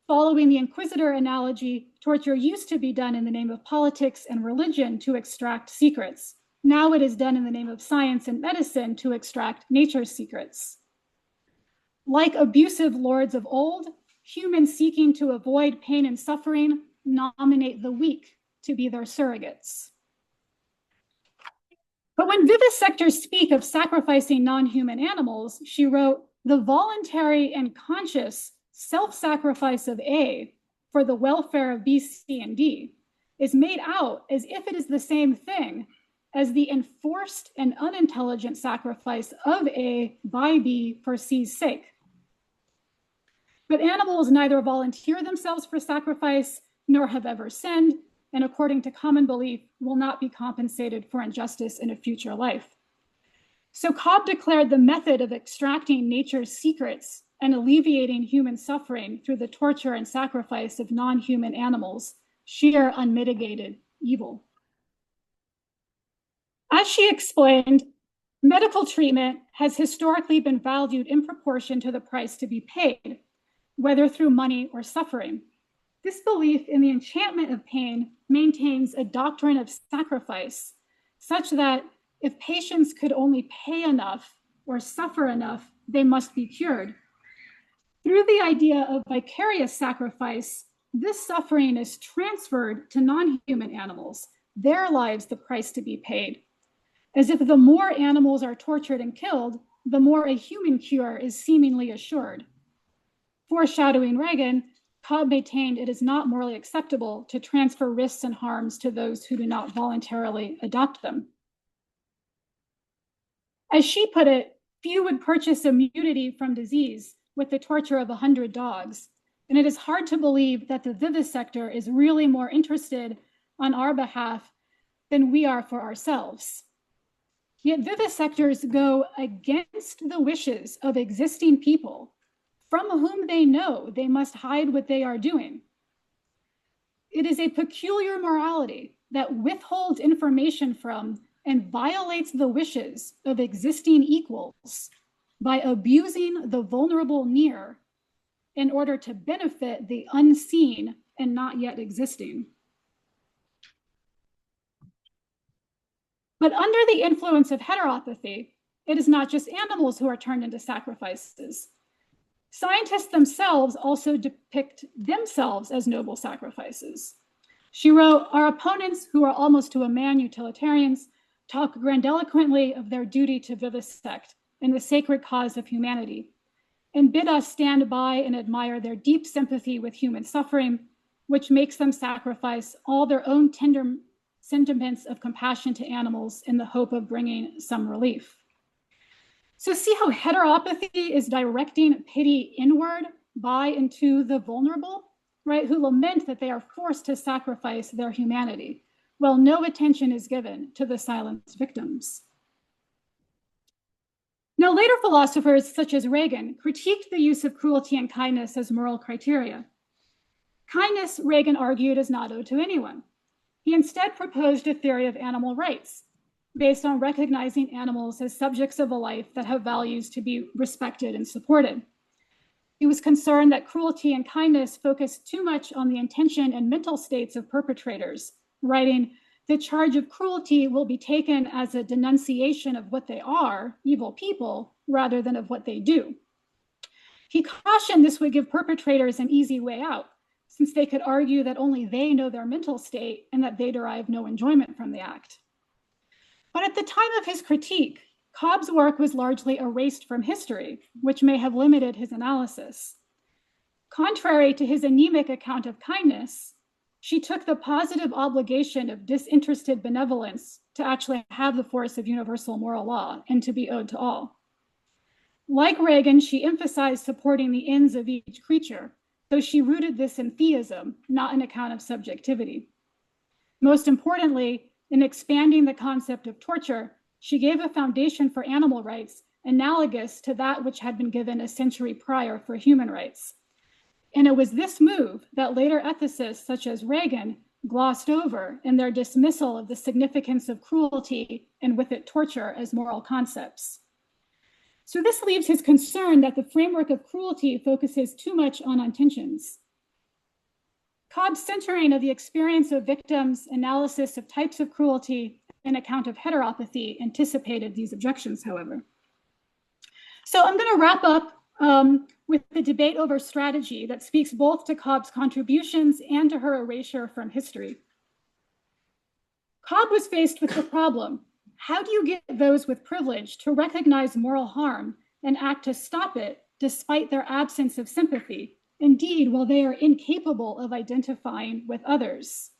Following the Inquisitor analogy, torture used to be done in the name of politics and religion to extract secrets. Now it is done in the name of science and medicine to extract nature's secrets. Like abusive lords of old, humans seeking to avoid pain and suffering nominate the weak to be their surrogates. But when vivisectors speak of sacrificing non-human animals, she wrote, the voluntary and conscious self-sacrifice of A for the welfare of B, C, and D is made out as if it is the same thing as the enforced and unintelligent sacrifice of A by B for C's sake. But animals neither volunteer themselves for sacrifice nor have ever sinned, and according to common belief, will not be compensated for injustice in a future life. So Cobbe declared the method of extracting nature's secrets and alleviating human suffering through the torture and sacrifice of non-human animals sheer unmitigated evil. As she explained, medical treatment has historically been valued in proportion to the price to be paid, whether through money or suffering. This belief in the enchantment of pain maintains a doctrine of sacrifice, such that if patients could only pay enough or suffer enough, they must be cured. Through the idea of vicarious sacrifice, this suffering is transferred to non-human animals, their lives the price to be paid, as if the more animals are tortured and killed, the more a human cure is seemingly assured. Foreshadowing Regan, Cobbe maintained it is not morally acceptable to transfer risks and harms to those who do not voluntarily adopt them. As she put it, few would purchase immunity from disease with the torture of 100 dogs, and it is hard to believe that the vivisector is really more interested on our behalf than we are for ourselves. Yet vivisectors go against the wishes of existing people from whom they know they must hide what they are doing. It is a peculiar morality that withholds information from and violates the wishes of existing equals by abusing the vulnerable near in order to benefit the unseen and not yet existing. But under the influence of heteropathy, it is not just animals who are turned into sacrifices. Scientists themselves also depict themselves as noble sacrifices. She wrote, "Our opponents, who are almost to a man utilitarians, talk grandiloquently of their duty to vivisect in the sacred cause of humanity, and bid us stand by and admire their deep sympathy with human suffering, which makes them sacrifice all their own tender sentiments of compassion to animals in the hope of bringing some relief." So see how heteropathy is directing pity inward by and to the vulnerable, right, who lament that they are forced to sacrifice their humanity, while no attention is given to the silenced victims. Now, later philosophers such as Regan critiqued the use of cruelty and kindness as moral criteria. Kindness, Regan argued, is not owed to anyone. He instead proposed a theory of animal rights based on recognizing animals as subjects of a life that have values to be respected and supported. He was concerned that cruelty and kindness focused too much on the intention and mental states of perpetrators, writing, "The charge of cruelty will be taken as a denunciation of what they are, evil people, rather than of what they do." He cautioned this would give perpetrators an easy way out, since they could argue that only they know their mental state and that they derive no enjoyment from the act. But at the time of his critique, Cobbe's work was largely erased from history, which may have limited his analysis. Contrary to his anemic account of kindness, she took the positive obligation of disinterested benevolence to actually have the force of universal moral law and to be owed to all. Like Regan, she emphasized supporting the ends of each creature, though she rooted this in theism, not an account of subjectivity. Most importantly, in expanding the concept of torture, she gave a foundation for animal rights analogous to that which had been given a century prior for human rights. And it was this move that later ethicists such as Regan glossed over in their dismissal of the significance of cruelty and with it torture as moral concepts. So this leaves his concern that the framework of cruelty focuses too much on intentions. Cobbe's centering of the experience of victims, analysis of types of cruelty, and account of heteropathy anticipated these objections, however. So I'm going to wrap up with the debate over strategy that speaks both to Cobbe's contributions and to her erasure from history. Cobbe was faced with the problem: how do you get those with privilege to recognize moral harm and act to stop it despite their absence of sympathy? Indeed, while they are incapable of identifying with others.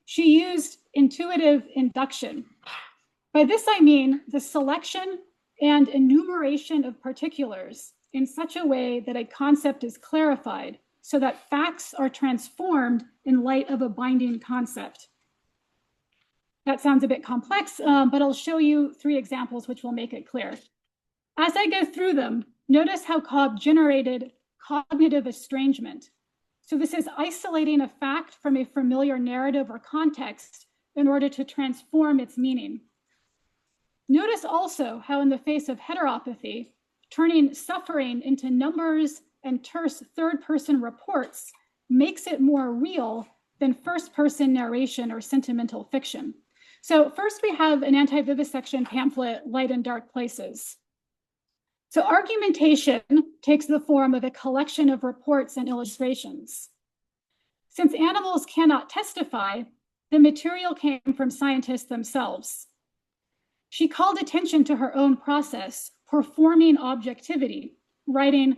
She used intuitive induction. By this, I mean the selection and enumeration of particulars in such a way that a concept is clarified so that facts are transformed in light of a binding concept. That sounds a bit complex, but I'll show you 3 examples which will make it clear. As I go through them, notice how Cobbe generated cognitive estrangement. So this is isolating a fact from a familiar narrative or context in order to transform its meaning. Notice also how in the face of heteropathy, turning suffering into numbers and terse third-person reports makes it more real than first-person narration or sentimental fiction. So first we have an anti-vivisection pamphlet, Light and Dark Places. So argumentation takes the form of a collection of reports and illustrations. Since animals cannot testify, the material came from scientists themselves. She called attention to her own process, performing objectivity, writing,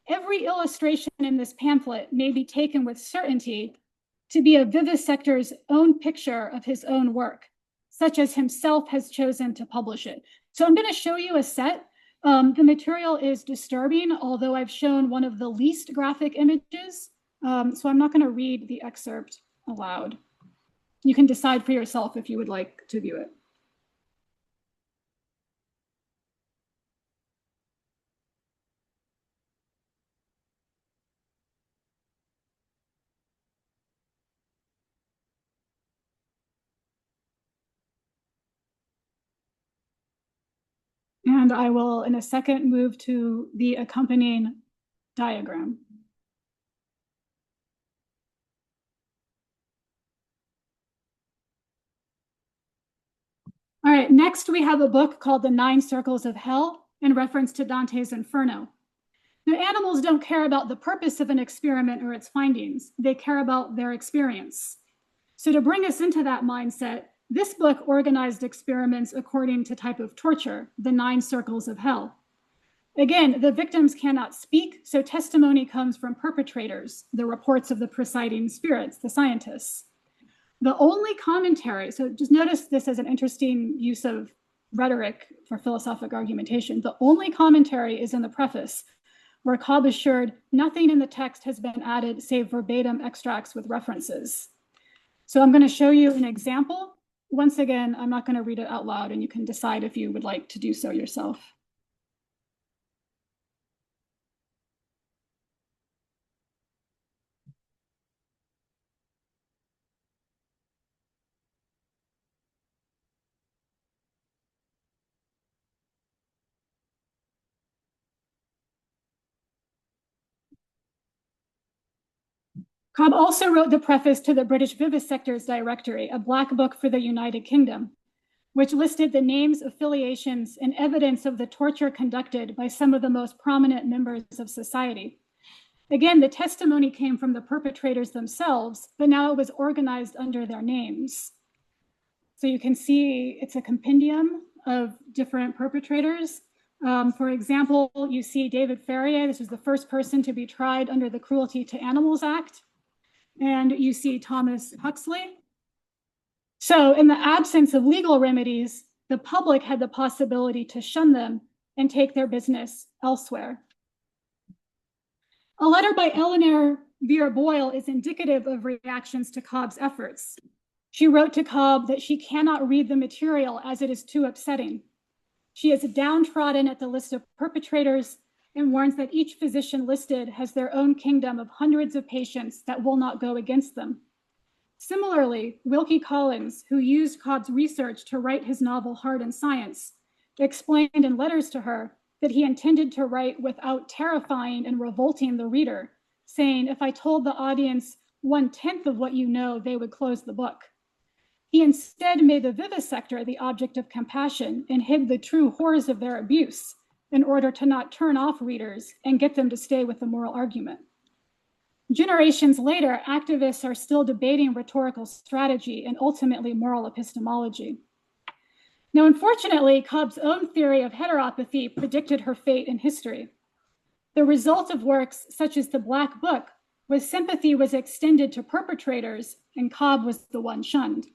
"Every illustration in this pamphlet may be taken with certainty to be a vivisector's own picture of his own work, such as himself has chosen to publish it." So I'm going to show you a set. The material is disturbing, although I've shown one of the least graphic images. So I'm not going to read the excerpt aloud. You can decide for yourself if you would like to view it. And I will, in a second, move to the accompanying diagram. All right, next we have a book called The 9 Circles of Hell in reference to Dante's Inferno. Now, animals don't care about the purpose of an experiment or its findings. They care about their experience. So to bring us into that mindset, this book organized experiments according to type of torture, the 9 circles of hell. Again, the victims cannot speak, so testimony comes from perpetrators, the reports of the presiding spirits, the scientists. The only commentary, so just notice this as an interesting use of rhetoric for philosophic argumentation. The only commentary is in the preface, where Cobbe assured nothing in the text has been added save verbatim extracts with references. So I'm going to show you an example. Once again, I'm not going to read it out loud, and you can decide if you would like to do so yourself. Cobbe also wrote the preface to the British Vivisectors Directory, a black book for the United Kingdom, which listed the names, affiliations, and evidence of the torture conducted by some of the most prominent members of society. Again, the testimony came from the perpetrators themselves, but now it was organized under their names. So you can see it's a compendium of different perpetrators. For example, you see David Ferrier. This was the first person to be tried under the Cruelty to Animals Act. And you see Thomas Huxley. So in the absence of legal remedies, the public had the possibility to shun them and take their business elsewhere. A letter by Eleanor Vera Boyle is indicative of reactions to Cobbe's efforts. She wrote to Cobbe that she cannot read the material as it is too upsetting. She is downtrodden at the list of perpetrators and warns that each physician listed has their own kingdom of hundreds of patients that will not go against them. Similarly, Wilkie Collins, who used Cobbe's research to write his novel Hard and Science, explained in letters to her that he intended to write without terrifying and revolting the reader, saying, "If I told the audience 1/10 of what you know, they would close the book." He instead made the vivisector the object of compassion and hid the true horrors of their abuse in order to not turn off readers and get them to stay with the moral argument. Generations later, activists are still debating rhetorical strategy and ultimately moral epistemology. Now, unfortunately, Cobbe's own theory of heteropathy predicted her fate in history. The result of works such as the Black Book was sympathy was extended to perpetrators and Cobbe was the one shunned.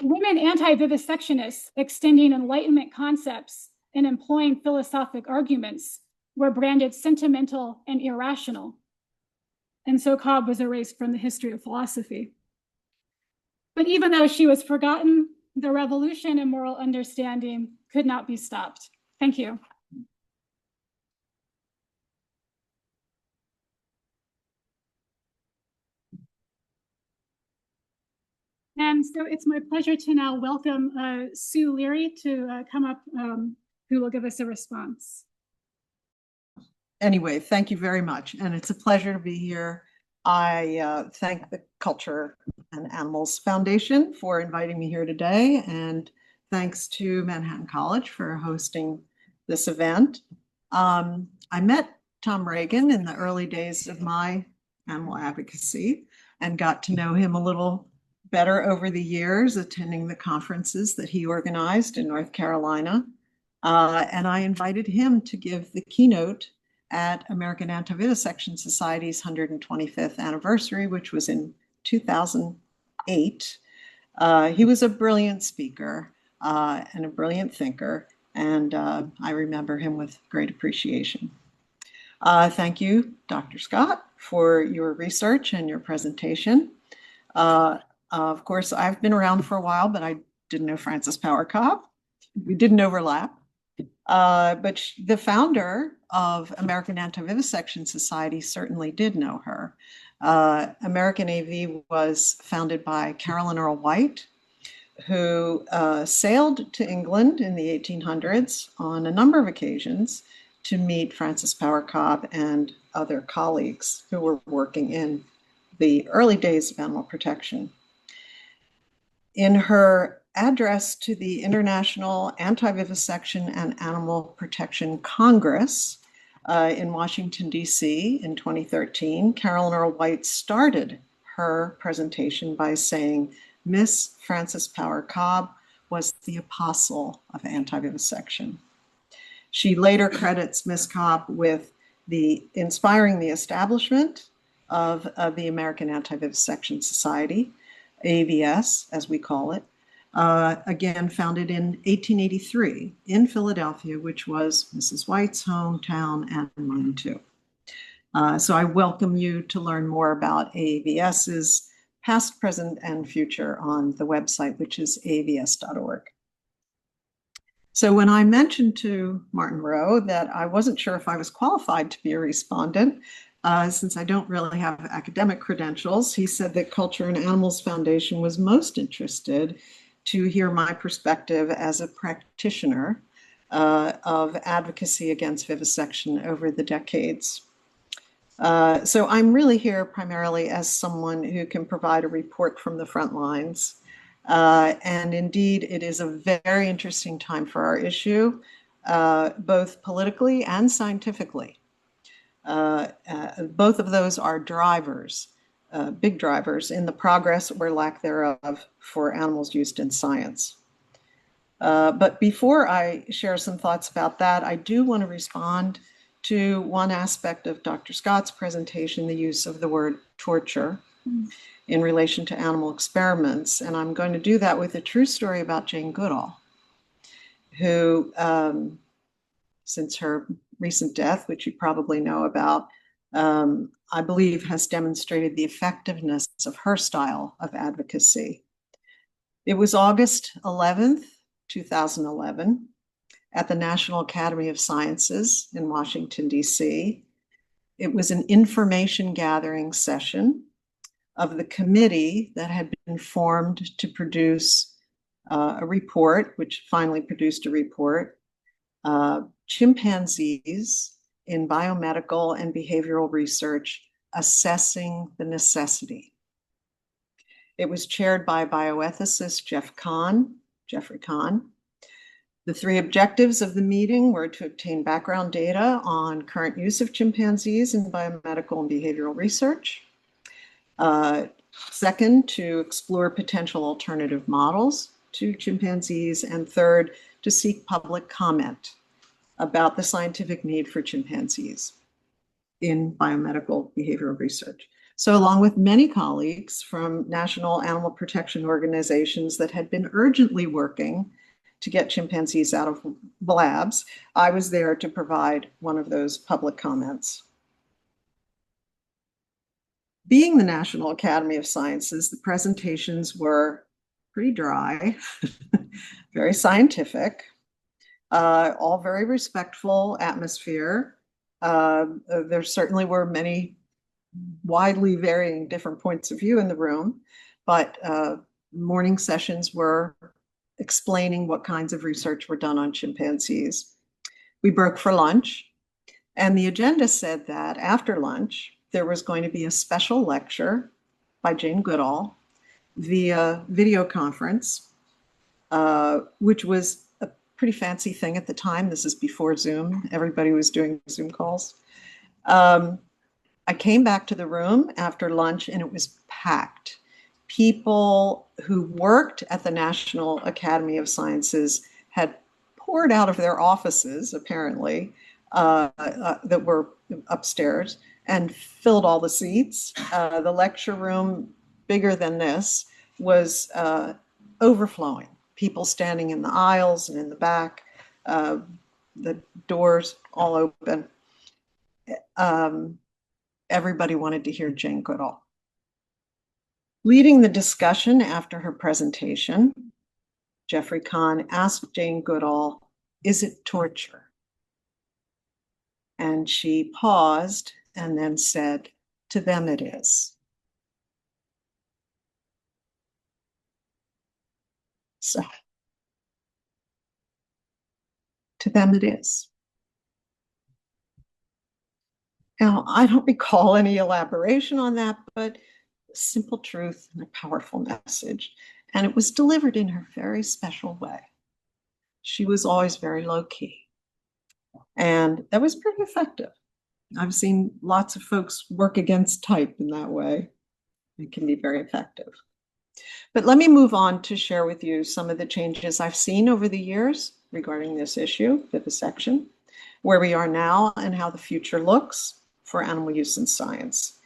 Women anti-vivisectionists extending Enlightenment concepts and employing philosophic arguments were branded sentimental and irrational. And so Cobbe was erased from the history of philosophy. But even though she was forgotten, the revolution in moral understanding could not be stopped. Thank you. And so it's my pleasure to now welcome Sue Leary to come up, who will give us a response. Anyway, thank you very much. And it's a pleasure to be here. I thank the Culture and Animals Foundation for inviting me here today. And thanks to Manhattan College for hosting this event. I met Tom Regan in the early days of my animal advocacy and got to know him a little better over the years, attending the conferences that he organized in North Carolina. And I invited him to give the keynote at American Anti-Vivisection Society's 125th anniversary, which was in 2008. He was a brilliant speaker and a brilliant thinker, and I remember him with great appreciation. Thank you, Dr. Scott, for your research and your presentation. Of course, I've been around for a while, but I didn't know Frances Power Cobbe. We didn't overlap. But the founder of American Anti-Vivisection Society certainly did know her. American AV was founded by Carolyn Earl White, who sailed to England in the 1800s on a number of occasions to meet Frances Power Cobbe and other colleagues who were working in the early days of animal protection. In her address to the International Anti-Vivisection and Animal Protection Congress in Washington, D.C. in 2013, Carolyn Earl White started her presentation by saying, Miss Frances Power Cobbe was the apostle of anti-vivisection. She later credits Miss Cobbe with inspiring the establishment of the American Anti-Vivisection Society, AVS, as we call it, again founded in 1883 in Philadelphia, which was Mrs. White's hometown and mine too. So I welcome you to learn more about AVS's past, present, and future on the website, which is avs.org. So when I mentioned to Martin Rowe that I wasn't sure if I was qualified to be a respondent, since I don't really have academic credentials, he said that Culture and Animals Foundation was most interested to hear my perspective as a practitioner of advocacy against vivisection over the decades. So I'm really here primarily as someone who can provide a report from the front lines. And indeed, it is a very interesting time for our issue, both politically and scientifically. Both of those are drivers, big drivers in the progress or lack thereof for animals used in science. But before I share some thoughts about that, I do want to respond to one aspect of Dr. Scott's presentation, the use of the word torture in relation to animal experiments. And I'm going to do that with a true story about Jane Goodall, who, since her recent death, which you probably know about, I believe has demonstrated the effectiveness of her style of advocacy. It was August 11th, 2011, at the National Academy of Sciences in Washington, D.C. It was an information gathering session of the committee that had been formed to produce a report, which finally produced a report, Chimpanzees in Biomedical and Behavioral Research, Assessing the Necessity. It was chaired by bioethicist Jeffrey Kahn. The three objectives of the meeting were to obtain background data on current use of chimpanzees in biomedical and behavioral research. Second, to explore potential alternative models to chimpanzees. And third, to seek public comment about the scientific need for chimpanzees in biomedical behavioral research. So along with many colleagues from national animal protection organizations that had been urgently working to get chimpanzees out of labs, I was there to provide one of those public comments. Being the National Academy of Sciences, the presentations were pretty dry, very scientific, all very respectful atmosphere. There certainly were many widely varying different points of view in the room, but morning sessions were explaining what kinds of research were done on chimpanzees. We broke for lunch, and the agenda said that after lunch, there was going to be a special lecture by Jane Goodall via video conference, which was a pretty fancy thing at the time. This is before Zoom. Everybody was doing Zoom calls. I came back to the room after lunch and it was packed. People who worked at the National Academy of Sciences had poured out of their offices, apparently, that were upstairs and filled all the seats. The lecture room, bigger than this, was overflowing. People standing in the aisles and in the back, the doors all open. Everybody wanted to hear Jane Goodall. Leading the discussion after her presentation, Jeffrey Kahn asked Jane Goodall, "Is it torture?" And she paused and then said, "To them it is." So, to them it is. Now, I don't recall any elaboration on that, but simple truth and a powerful message. And it was delivered in her very special way. She was always very low key. And that was pretty effective. I've seen lots of folks work against type in that way. It can be very effective. But let me move on to share with you some of the changes I've seen over the years regarding this issue, vivisection, where we are now and how the future looks for animal use in science.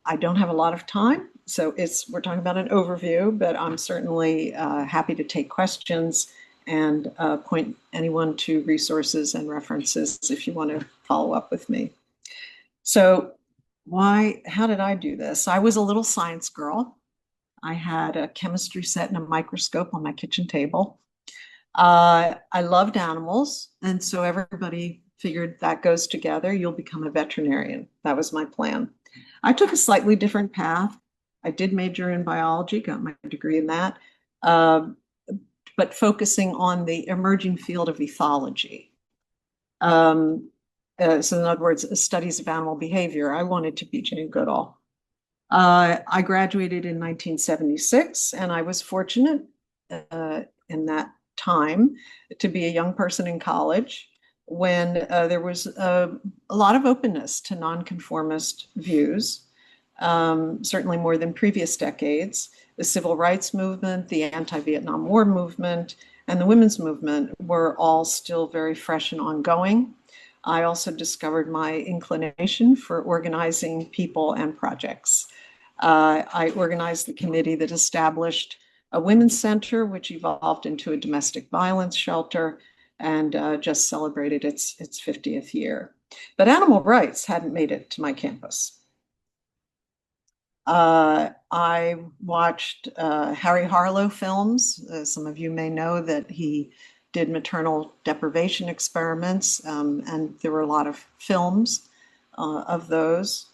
I don't have a lot of time, so we're talking about an overview, but I'm certainly happy to take questions and point anyone to resources and references if you want to follow up with me. So how did I do this? I was a little science girl. I had a chemistry set and a microscope on my kitchen table. I loved animals, and so everybody figured that goes together. You'll become a veterinarian. That was my plan. I took a slightly different path. I did major in biology, got my degree in that, but focusing on the emerging field of ethology. So in other words, studies of animal behavior. I wanted to be Jane Goodall. I graduated in 1976, and I was fortunate in that time to be a young person in college when there was a lot of openness to nonconformist views, certainly more than previous decades. The civil rights movement, the anti-Vietnam War movement, and the women's movement were all still very fresh and ongoing. I also discovered my inclination for organizing people and projects. I organized the committee that established a women's center, which evolved into a domestic violence shelter, and just celebrated its 50th year. But animal rights hadn't made it to my campus. I watched Harry Harlow films. Some of you may know that he did maternal deprivation experiments, and there were a lot of films of those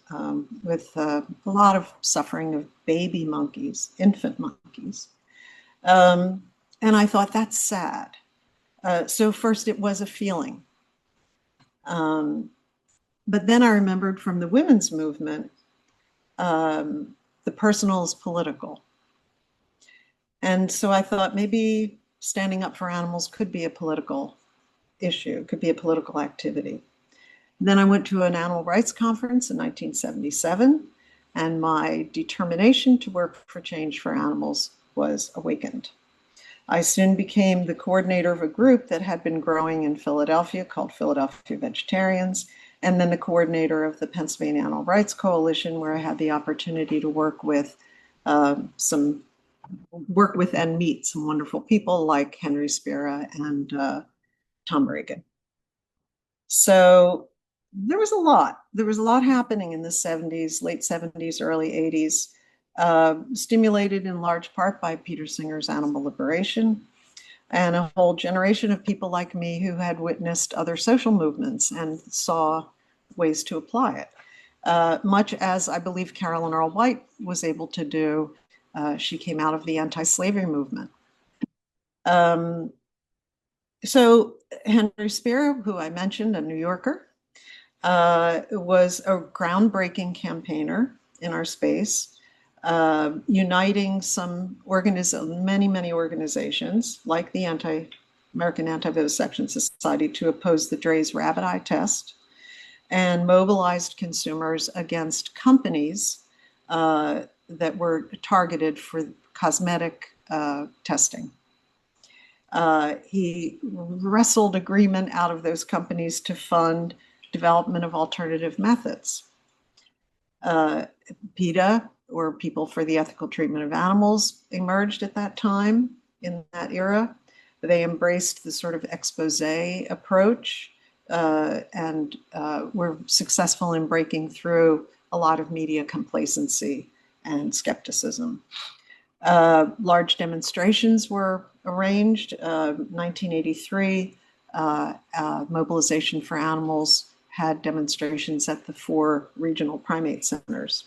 with a lot of suffering of baby monkeys, infant monkeys. And I thought, that's sad. So first it was a feeling. But then I remembered from the women's movement, the personal is political. And so I thought maybe standing up for animals could be a political issue, could be a political activity. Then I went to an animal rights conference in 1977, and my determination to work for change for animals was awakened. I soon became the coordinator of a group that had been growing in Philadelphia called Philadelphia Vegetarians, and then the coordinator of the Pennsylvania Animal Rights Coalition, where I had the opportunity to work with some work with and meet some wonderful people like Henry Spira and Tom Regan. So there was a lot. There was a lot happening in the 70s, late 70s, early 80s, stimulated in large part by Peter Singer's Animal Liberation and a whole generation of people like me who had witnessed other social movements and saw ways to apply it. Much as I believe Carolyn Earl White was able to do. She came out of the anti-slavery movement. So Henry Spira, who I mentioned, a New Yorker, was a groundbreaking campaigner in our space, uniting many organizations like the American Anti-Vivisection Society to oppose the Drey's rabbit eye test, and mobilized consumers against companies that were targeted for cosmetic testing. He wrestled agreement out of those companies to fund development of alternative methods. PETA, or People for the Ethical Treatment of Animals, emerged at that time in that era. They embraced the sort of expose approach and were successful in breaking through a lot of media complacency and skepticism. Large demonstrations were arranged. 1983, Mobilization for Animals had demonstrations at the 4 regional primate centers.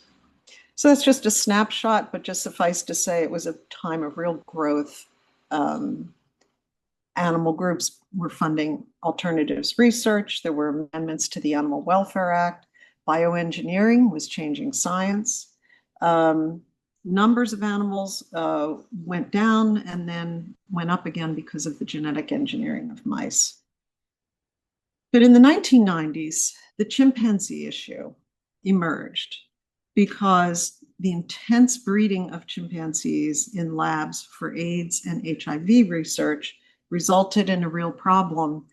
So that's just a snapshot, but just suffice to say it was a time of real growth. Animal groups were funding alternatives research. There were amendments to the Animal Welfare Act. Bioengineering was changing science. Numbers of animals went down and then went up again because of the genetic engineering of mice. But in the 1990s, the chimpanzee issue emerged because the intense breeding of chimpanzees in labs for AIDS and HIV research resulted in a real problem,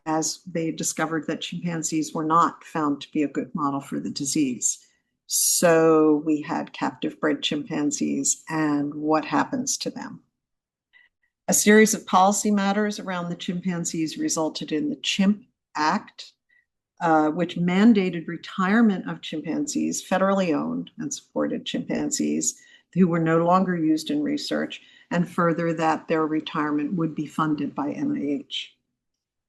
as they discovered that chimpanzees were not found to be a good model for the disease. So we had captive bred chimpanzees and what happens to them. A series of policy matters around the chimpanzees resulted in the Chimp Act, which mandated retirement of chimpanzees, federally owned and supported chimpanzees who were no longer used in research, and further that their retirement would be funded by NIH.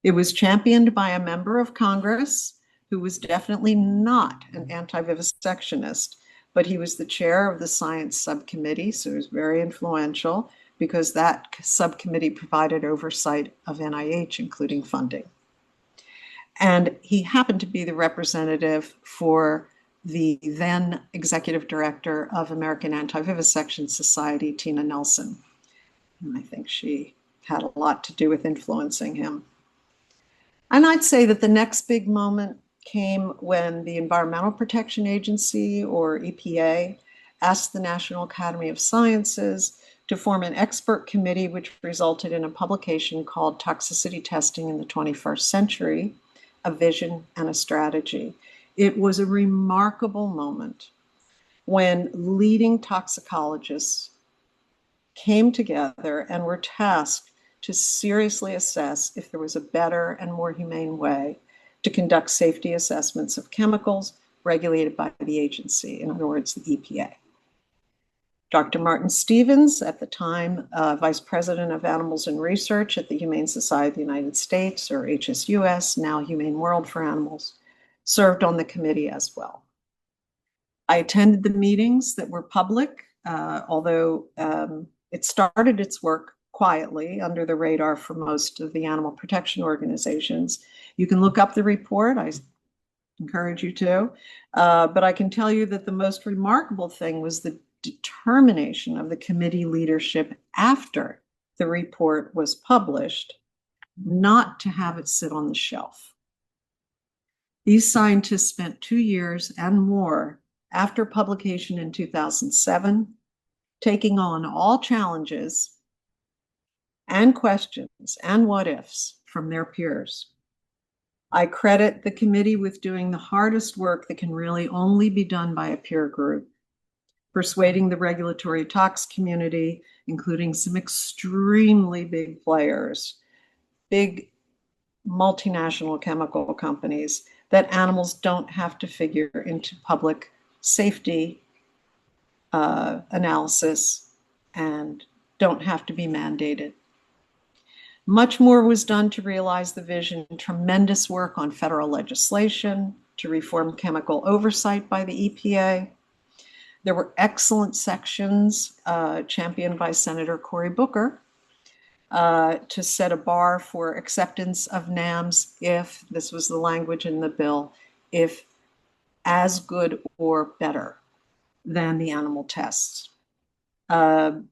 It was championed by a member of Congress who was definitely not an anti-vivisectionist, but he was the chair of the science subcommittee, so he was very influential because that subcommittee provided oversight of NIH, including funding. And he happened to be the representative for the then executive director of American Anti-Vivisection Society, Tina Nelson. And I think she had a lot to do with influencing him. And I'd say that the next big moment came when the Environmental Protection Agency, or EPA, asked the National Academy of Sciences to form an expert committee, which resulted in a publication called Toxicity Testing in the 21st Century, a Vision and a Strategy. It was a remarkable moment when leading toxicologists came together and were tasked to seriously assess if there was a better and more humane way to conduct safety assessments of chemicals regulated by the agency, in other words, the EPA. Dr. Martin Stevens, at the time Vice President of Animals and Research at the Humane Society of the United States, or HSUS, now Humane World for Animals, served on the committee as well. I attended the meetings that were public, although it started its work quietly under the radar for most of the animal protection organizations. You can look up the report. I encourage you to. But I can tell you that the most remarkable thing was the determination of the committee leadership after the report was published not to have it sit on the shelf. These scientists spent 2 years and more after publication in 2007, taking on all challenges and questions and what ifs from their peers. I credit the committee with doing the hardest work that can really only be done by a peer group, persuading the regulatory tox community, including some extremely big players, big multinational chemical companies, that animals don't have to figure into public safety analysis and don't have to be mandated. Much more was done to realize the vision, tremendous work on federal legislation to reform chemical oversight by the EPA. There were excellent sections championed by Senator Cory Booker to set a bar for acceptance of NAMs if, this was the language in the bill, if as good or better than the animal tests. That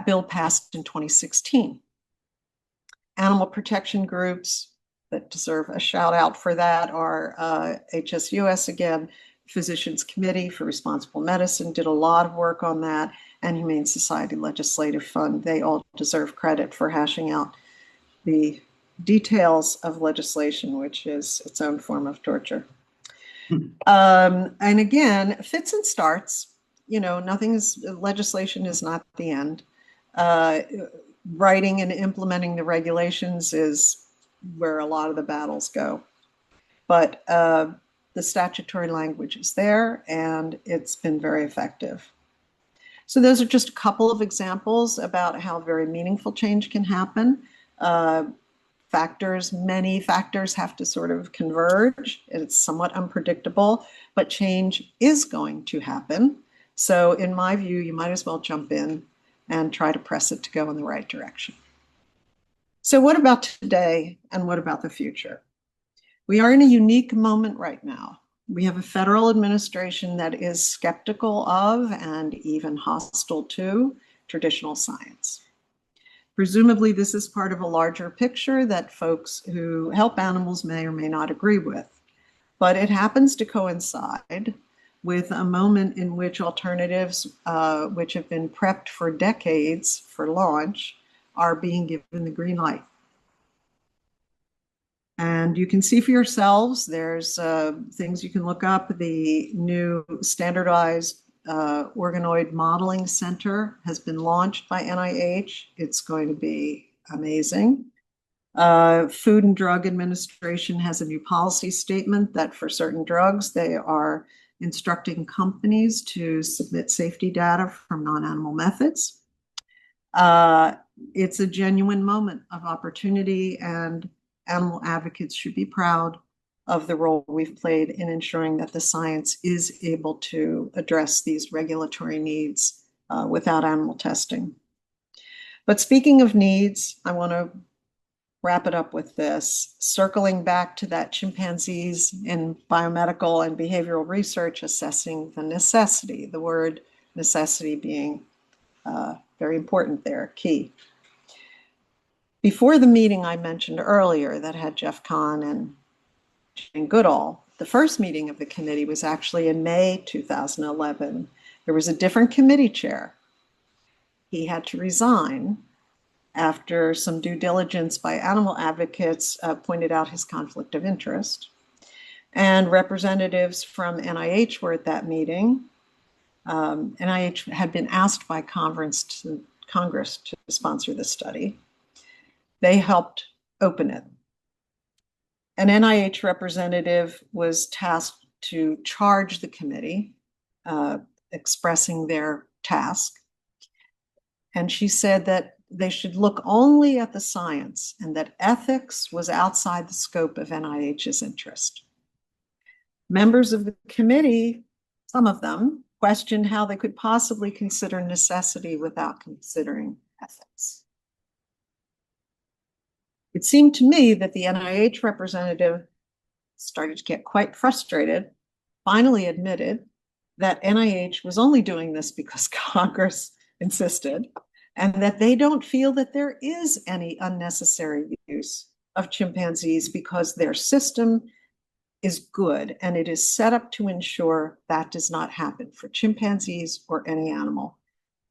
bill passed in 2016. Animal protection groups that deserve a shout out for that are HSUS again, Physicians Committee for Responsible Medicine did a lot of work on that, and Humane Society Legislative Fund. They all deserve credit for hashing out the details of legislation, which is its own form of torture. And again, fits and starts. You know, legislation is not the end. Writing and implementing the regulations is where a lot of the battles go. But the statutory language is there, and it's been very effective. So those are just a couple of examples about how very meaningful change can happen. Many factors have to sort of converge. It's somewhat unpredictable, but change is going to happen. So in my view, you might as well jump in and try to press it to go in the right direction. So what about today and what about the future? We are in a unique moment right now. We have a federal administration that is skeptical of and even hostile to traditional science. Presumably, this is part of a larger picture that folks who help animals may or may not agree with. But it happens to coincide with a moment in which alternatives, which have been prepped for decades for launch, are being given the green light. And you can see for yourselves, there's things you can look up. The new standardized organoid modeling center has been launched by NIH. It's going to be amazing. Food and Drug Administration has a new policy statement that for certain drugs, they are instructing companies to submit safety data from non-animal methods. It's a genuine moment of opportunity, and animal advocates should be proud of the role we've played in ensuring that the science is able to address these regulatory needs without animal testing. But speaking of needs, I want to wrap it up with this, circling back to that chimpanzees in biomedical and behavioral research assessing the necessity, the word necessity being very important there, key. Before the meeting I mentioned earlier that had Jeff Kahn and Jane Goodall, the first meeting of the committee was actually in May 2011. There was a different committee chair. He had to resign after some due diligence by animal advocates pointed out his conflict of interest. And representatives from NIH were at that meeting. NIH had been asked by Congress to sponsor the study. They helped open it. An NIH representative was tasked to charge the committee, expressing their task. And she said that they should look only at the science and that ethics was outside the scope of NIH's interest. Members of the committee, some of them, questioned how they could possibly consider necessity without considering ethics. It seemed to me that the NIH representative started to get quite frustrated, finally admitted that NIH was only doing this because Congress insisted, and that they don't feel that there is any unnecessary use of chimpanzees because their system is good and it is set up to ensure that does not happen for chimpanzees or any animal.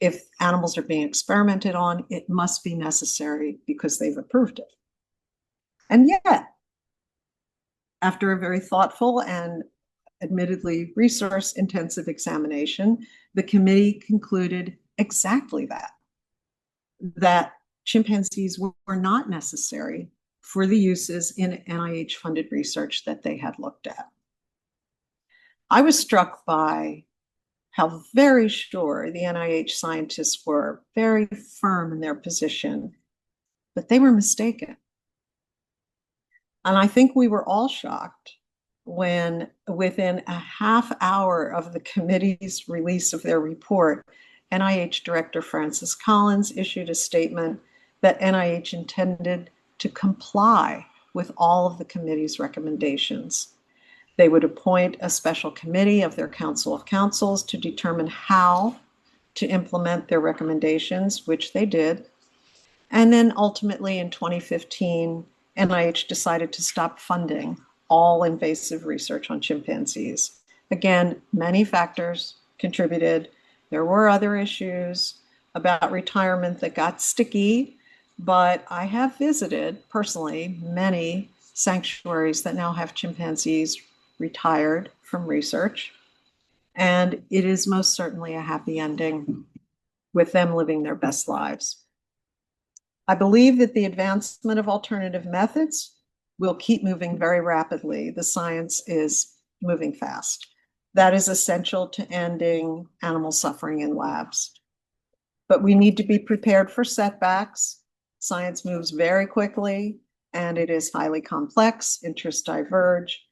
If animals are being experimented on, it must be necessary because they've approved it. And yet, after a very thoughtful and admittedly resource-intensive examination, the committee concluded exactly that chimpanzees were not necessary for the uses in NIH-funded research that they had looked at. I was struck by how very sure the NIH scientists were, very firm in their position, but they were mistaken. And I think we were all shocked when, within a half hour of the committee's release of their report, NIH Director Frances Collins issued a statement that NIH intended to comply with all of the committee's recommendations. They would appoint a special committee of their Council of Councils to determine how to implement their recommendations, which they did. And then ultimately in 2015, NIH decided to stop funding all invasive research on chimpanzees. Again, many factors contributed. There were other issues about retirement that got sticky, but I have visited personally many sanctuaries that now have chimpanzees retired from research, and it is most certainly a happy ending with them living their best lives. I believe that the advancement of alternative methods will keep moving very rapidly. The science is moving fast. That is essential to ending animal suffering in labs. But we need to be prepared for setbacks. Science moves very quickly, and it is highly complex. Interests diverge,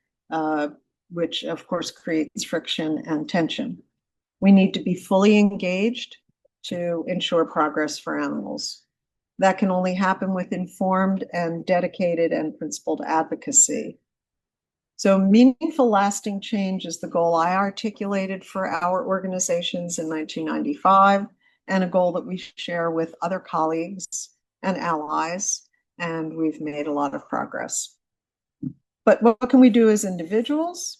which of course creates friction and tension. We need to be fully engaged to ensure progress for animals. That can only happen with informed and dedicated and principled advocacy. So meaningful, lasting change is the goal I articulated for our organizations in 1995, and a goal that we share with other colleagues and allies, and we've made a lot of progress. But what can we do as individuals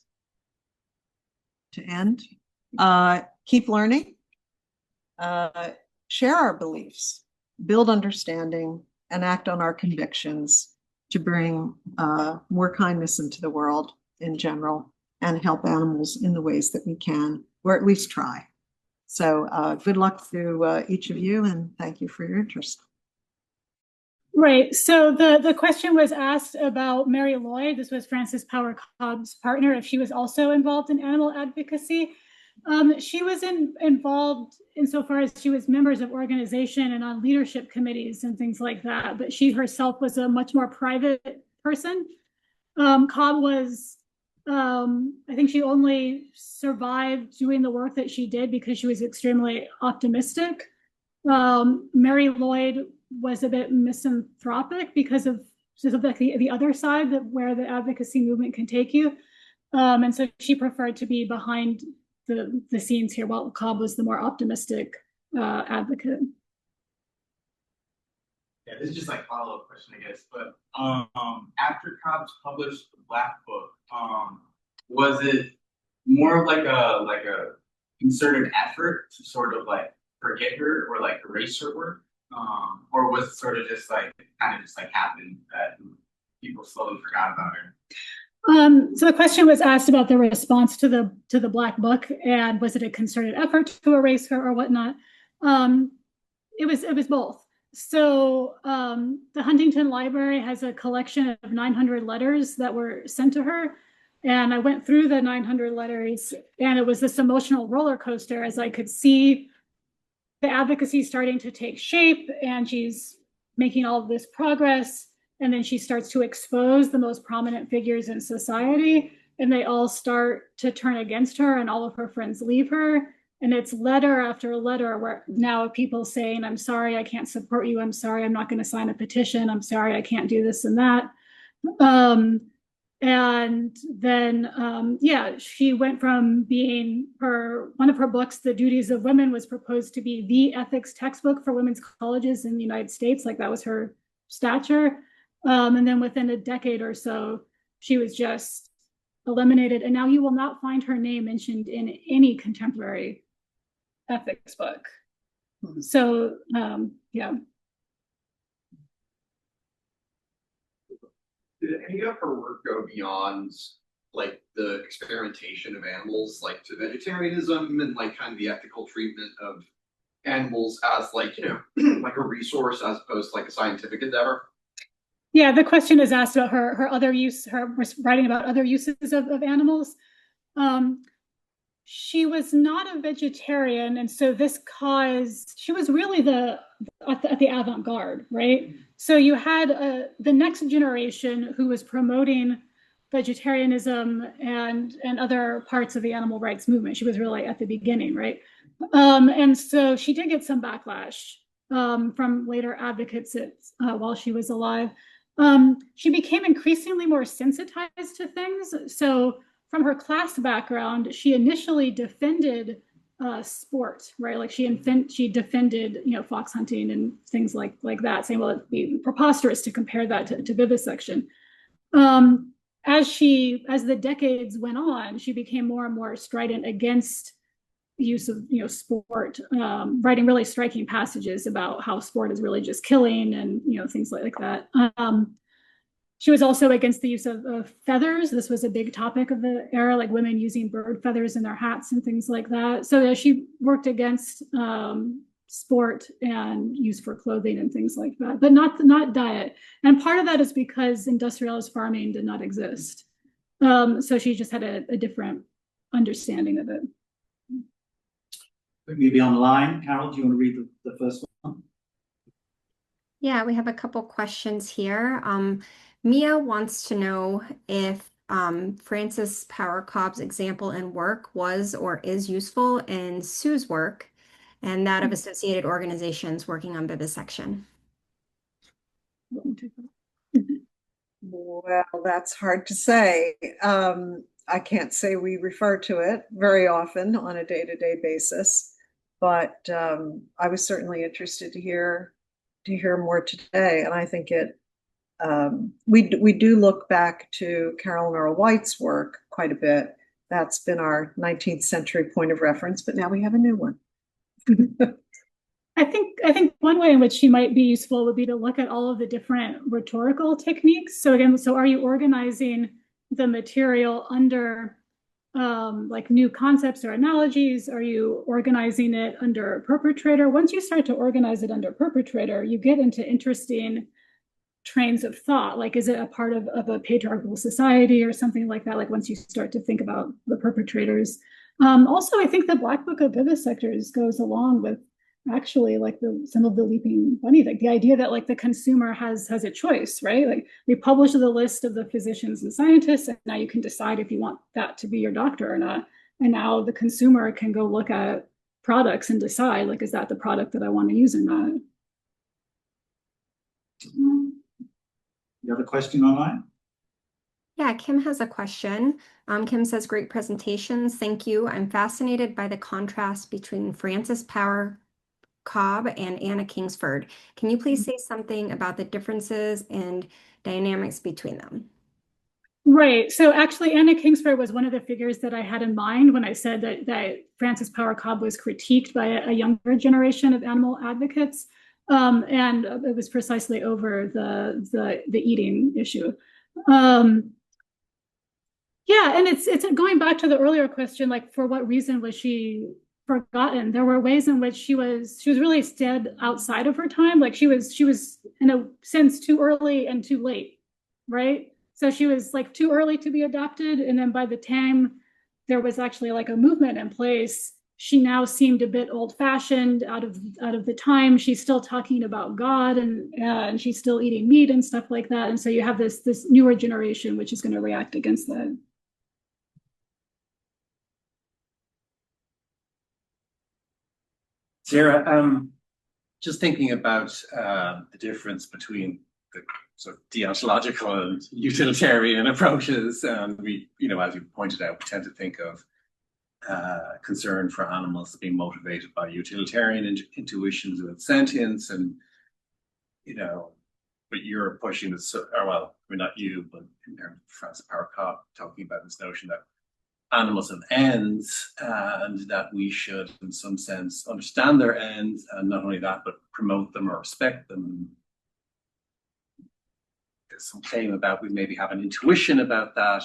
to end? Keep learning, share our beliefs, build understanding, and act on our convictions to bring more kindness into the world in general and help animals in the ways that we can, or at least try. So good luck to each of you, and thank you for your interest. Right. So the question was asked about Mary Lloyd. This was Frances Power Cobbe's partner, if she was also involved in animal advocacy. She was involved insofar as she was members of organization and on leadership committees and things like that, but she herself was a much more private person. Cobbe was, I think she only survived doing the work that she did because she was extremely optimistic. Mary Lloyd was a bit misanthropic because of sort of like the other side, that where the advocacy movement can take you. And so she preferred to be behind the scenes here, while Cobbe was the more optimistic advocate. Yeah, this is just like a follow-up question, I guess. But after Cobbe published the Black Book, was it more like a concerted effort to sort of like forget her or like erase her work, or was it sort of just like kind of just like happened that people slowly forgot about her? So the question was asked about the response to the Black Book, and was it a concerted effort to erase her or whatnot? It was both. So the Huntington Library has a collection of 900 letters that were sent to her, and I went through the 900 letters, and it was this emotional roller coaster as I could see the advocacy starting to take shape, and she's making all of this progress. And then she starts to expose the most prominent figures in society, and they all start to turn against her, and all of her friends leave her. And it's letter after letter where now people saying, I'm sorry, I can't support you. I'm sorry, I'm not going to sign a petition. I'm sorry, I can't do this and that. And then, yeah, she went from being one of her books, The Duties of Women, was proposed to be the ethics textbook for women's colleges in the United States. Like, that was her stature. And then within a decade or so, she was just eliminated. And now you will not find her name mentioned in any contemporary ethics book. So, yeah. Did any of her work go beyond like the experimentation of animals, like to vegetarianism and like kind of the ethical treatment of animals as like, you know, like a resource as opposed to like a scientific endeavor? Yeah, the question is asked about her other use, her writing about other uses of animals. She was not a vegetarian, and so this caused, she was really at the avant-garde, right? So you had the next generation who was promoting vegetarianism and other parts of the animal rights movement. She was really at the beginning, right? And so she did get some backlash from later advocates while she was alive. She became increasingly more sensitized to things. So from her class background, she initially defended sport, right? Like she defended, you know, fox hunting and things like that, saying, well, it'd be preposterous to compare that to vivisection. As the decades went on, she became more and more strident against the use of, you know, sport, writing really striking passages about how sport is really just killing and, you know, things like that. She was also against the use of feathers. This was a big topic of the era, like women using bird feathers in their hats and things like that. So she worked against sport and use for clothing and things like that, but not diet. And part of that is because industrialized farming did not exist. So she just had a different understanding of it. Maybe online. Carol, do you want to read the first one? Yeah, we have a couple questions here. Mia wants to know if Frances Power Cobbe's example and work was or is useful in Sue's work and that of associated organizations working on vivisection. Well, that's hard to say. I can't say we refer to it very often on a day-to-day basis, but I was certainly interested to hear more today, and I think we do look back to Carolyn Earl White's work quite a bit. That's been our 19th century point of reference, but now we have a new one. I think one way in which she might be useful would be to look at all of the different rhetorical techniques. So again, are you organizing the material under like new concepts or analogies? Are you organizing it under perpetrator? Once you start to organize it under perpetrator, you get into interesting trains of thought. Like, is it a part of a patriarchal society or something like that? Like once you start to think about the perpetrators. Also, I think the Black Book of Vivisectors goes along with actually like some of the Leaping Bunny, like the idea that like the consumer has a choice, right? Like we publish the list of the physicians and scientists, and now you can decide if you want that to be your doctor or not. And now the consumer can go look at products and decide, like, is that the product that I want to use or not? You have a question online? Yeah, Kim has a question. Kim says, great presentations. Thank you. I'm fascinated by the contrast between Frances Power Cobbe and Anna Kingsford. Can you please say something about the differences and dynamics between them? Right. So actually, Anna Kingsford was one of the figures that I had in mind when I said that Frances Power Cobbe was critiqued by a younger generation of animal advocates. And it was precisely over the eating issue. Yeah, and it's going back to the earlier question, like for what reason was she forgotten? There were ways in which she was really stead outside of her time. Like she was in a sense too early and too late, right? So she was like too early to be adopted, and then by the time there was actually like a movement in place, she now seemed a bit old-fashioned, out of the time. She's still talking about God, and she's still eating meat and stuff like that. And so you have this newer generation which is going to react against that. Sarah, just thinking about the difference between the sort of deontological and utilitarian approaches, and we, you know, as you pointed out, we tend to think of concern for animals being motivated by utilitarian intuitions about sentience, and you know, but you're pushing this, or well, I mean, not you, but in terms of Frances Power Cobbe, talking about this notion that animals have ends, and that we should, in some sense, understand their ends, and not only that, but promote them or respect them. There's some claim about we maybe have an intuition about that.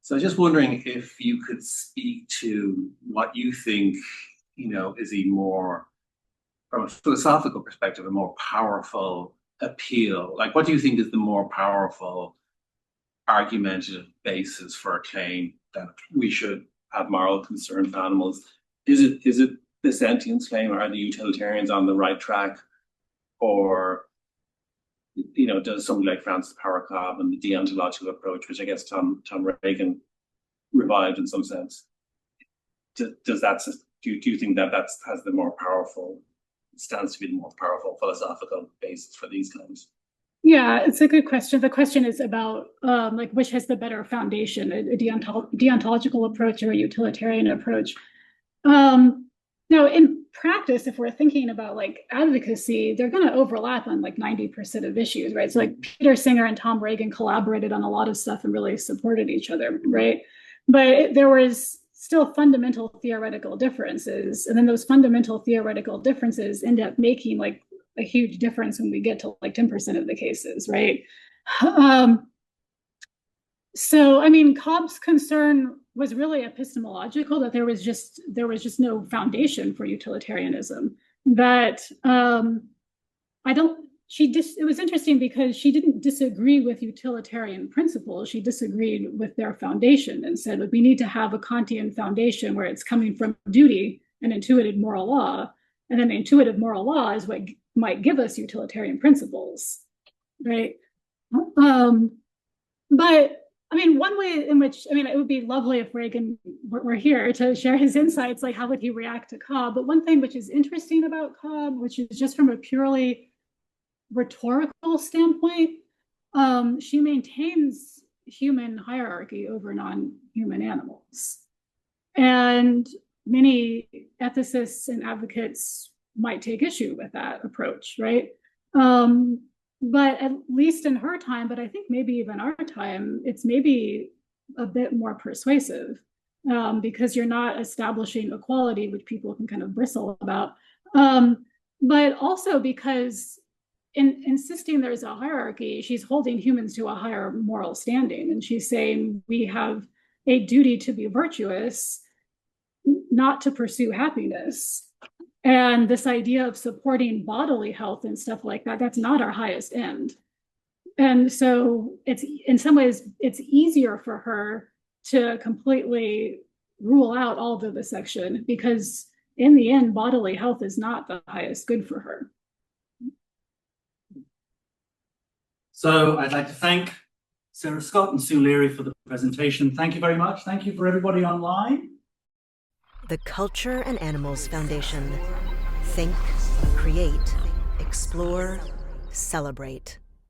So just wondering if you could speak to what you think, is a more, from a philosophical perspective, a more powerful appeal. Like, what do you think is the more powerful argumentative basis for a claim that we should have moral concern for animals? Is it the sentience claim, or are the utilitarians on the right track? Or, does somebody like Frances Power Cobbe and the deontological approach, which I guess Tom Regan revived in some sense, do you think that has the more powerful, stands to be the more powerful philosophical basis for these claims? Yeah, it's a good question. The question is about which has the better foundation, a deontological approach or a utilitarian approach. Now, in practice, if we're thinking about advocacy, they're going to overlap on 90% of issues, right? So Peter Singer and Tom Regan collaborated on a lot of stuff and really supported each other, right? But there was still fundamental theoretical differences, and then those fundamental theoretical differences end up making a huge difference when we get to 10% of the cases, right? So, I mean, Cobbe's concern was really epistemological, that there was just no foundation for utilitarianism. That it was interesting because she didn't disagree with utilitarian principles. She disagreed with their foundation and said, we need to have a Kantian foundation where it's coming from duty and intuitive moral law. And then the intuitive moral law is what might give us utilitarian principles, right? But I mean, one way in which, it would be lovely if Regan were here to share his insights, how would he react to Cobbe? But one thing which is interesting about Cobbe, which is just from a purely rhetorical standpoint, she maintains human hierarchy over non-human animals. And many ethicists and advocates might take issue with that approach, right? But at least in her time, but I think maybe even our time, it's maybe a bit more persuasive because you're not establishing equality, which people can kind of bristle about. But also because in insisting there's a hierarchy, she's holding humans to a higher moral standing. And she's saying we have a duty to be virtuous, not to pursue happiness. And this idea of supporting bodily health and stuff like that, that's not our highest end. And so it's, in some ways, it's easier for her to completely rule out all vivisection because in the end, bodily health is not the highest good for her. So I'd like to thank Sarah Scott and Sue Leary for the presentation. Thank you very much. Thank you for everybody online. The Culture and Animals Foundation. Think, create, explore, celebrate.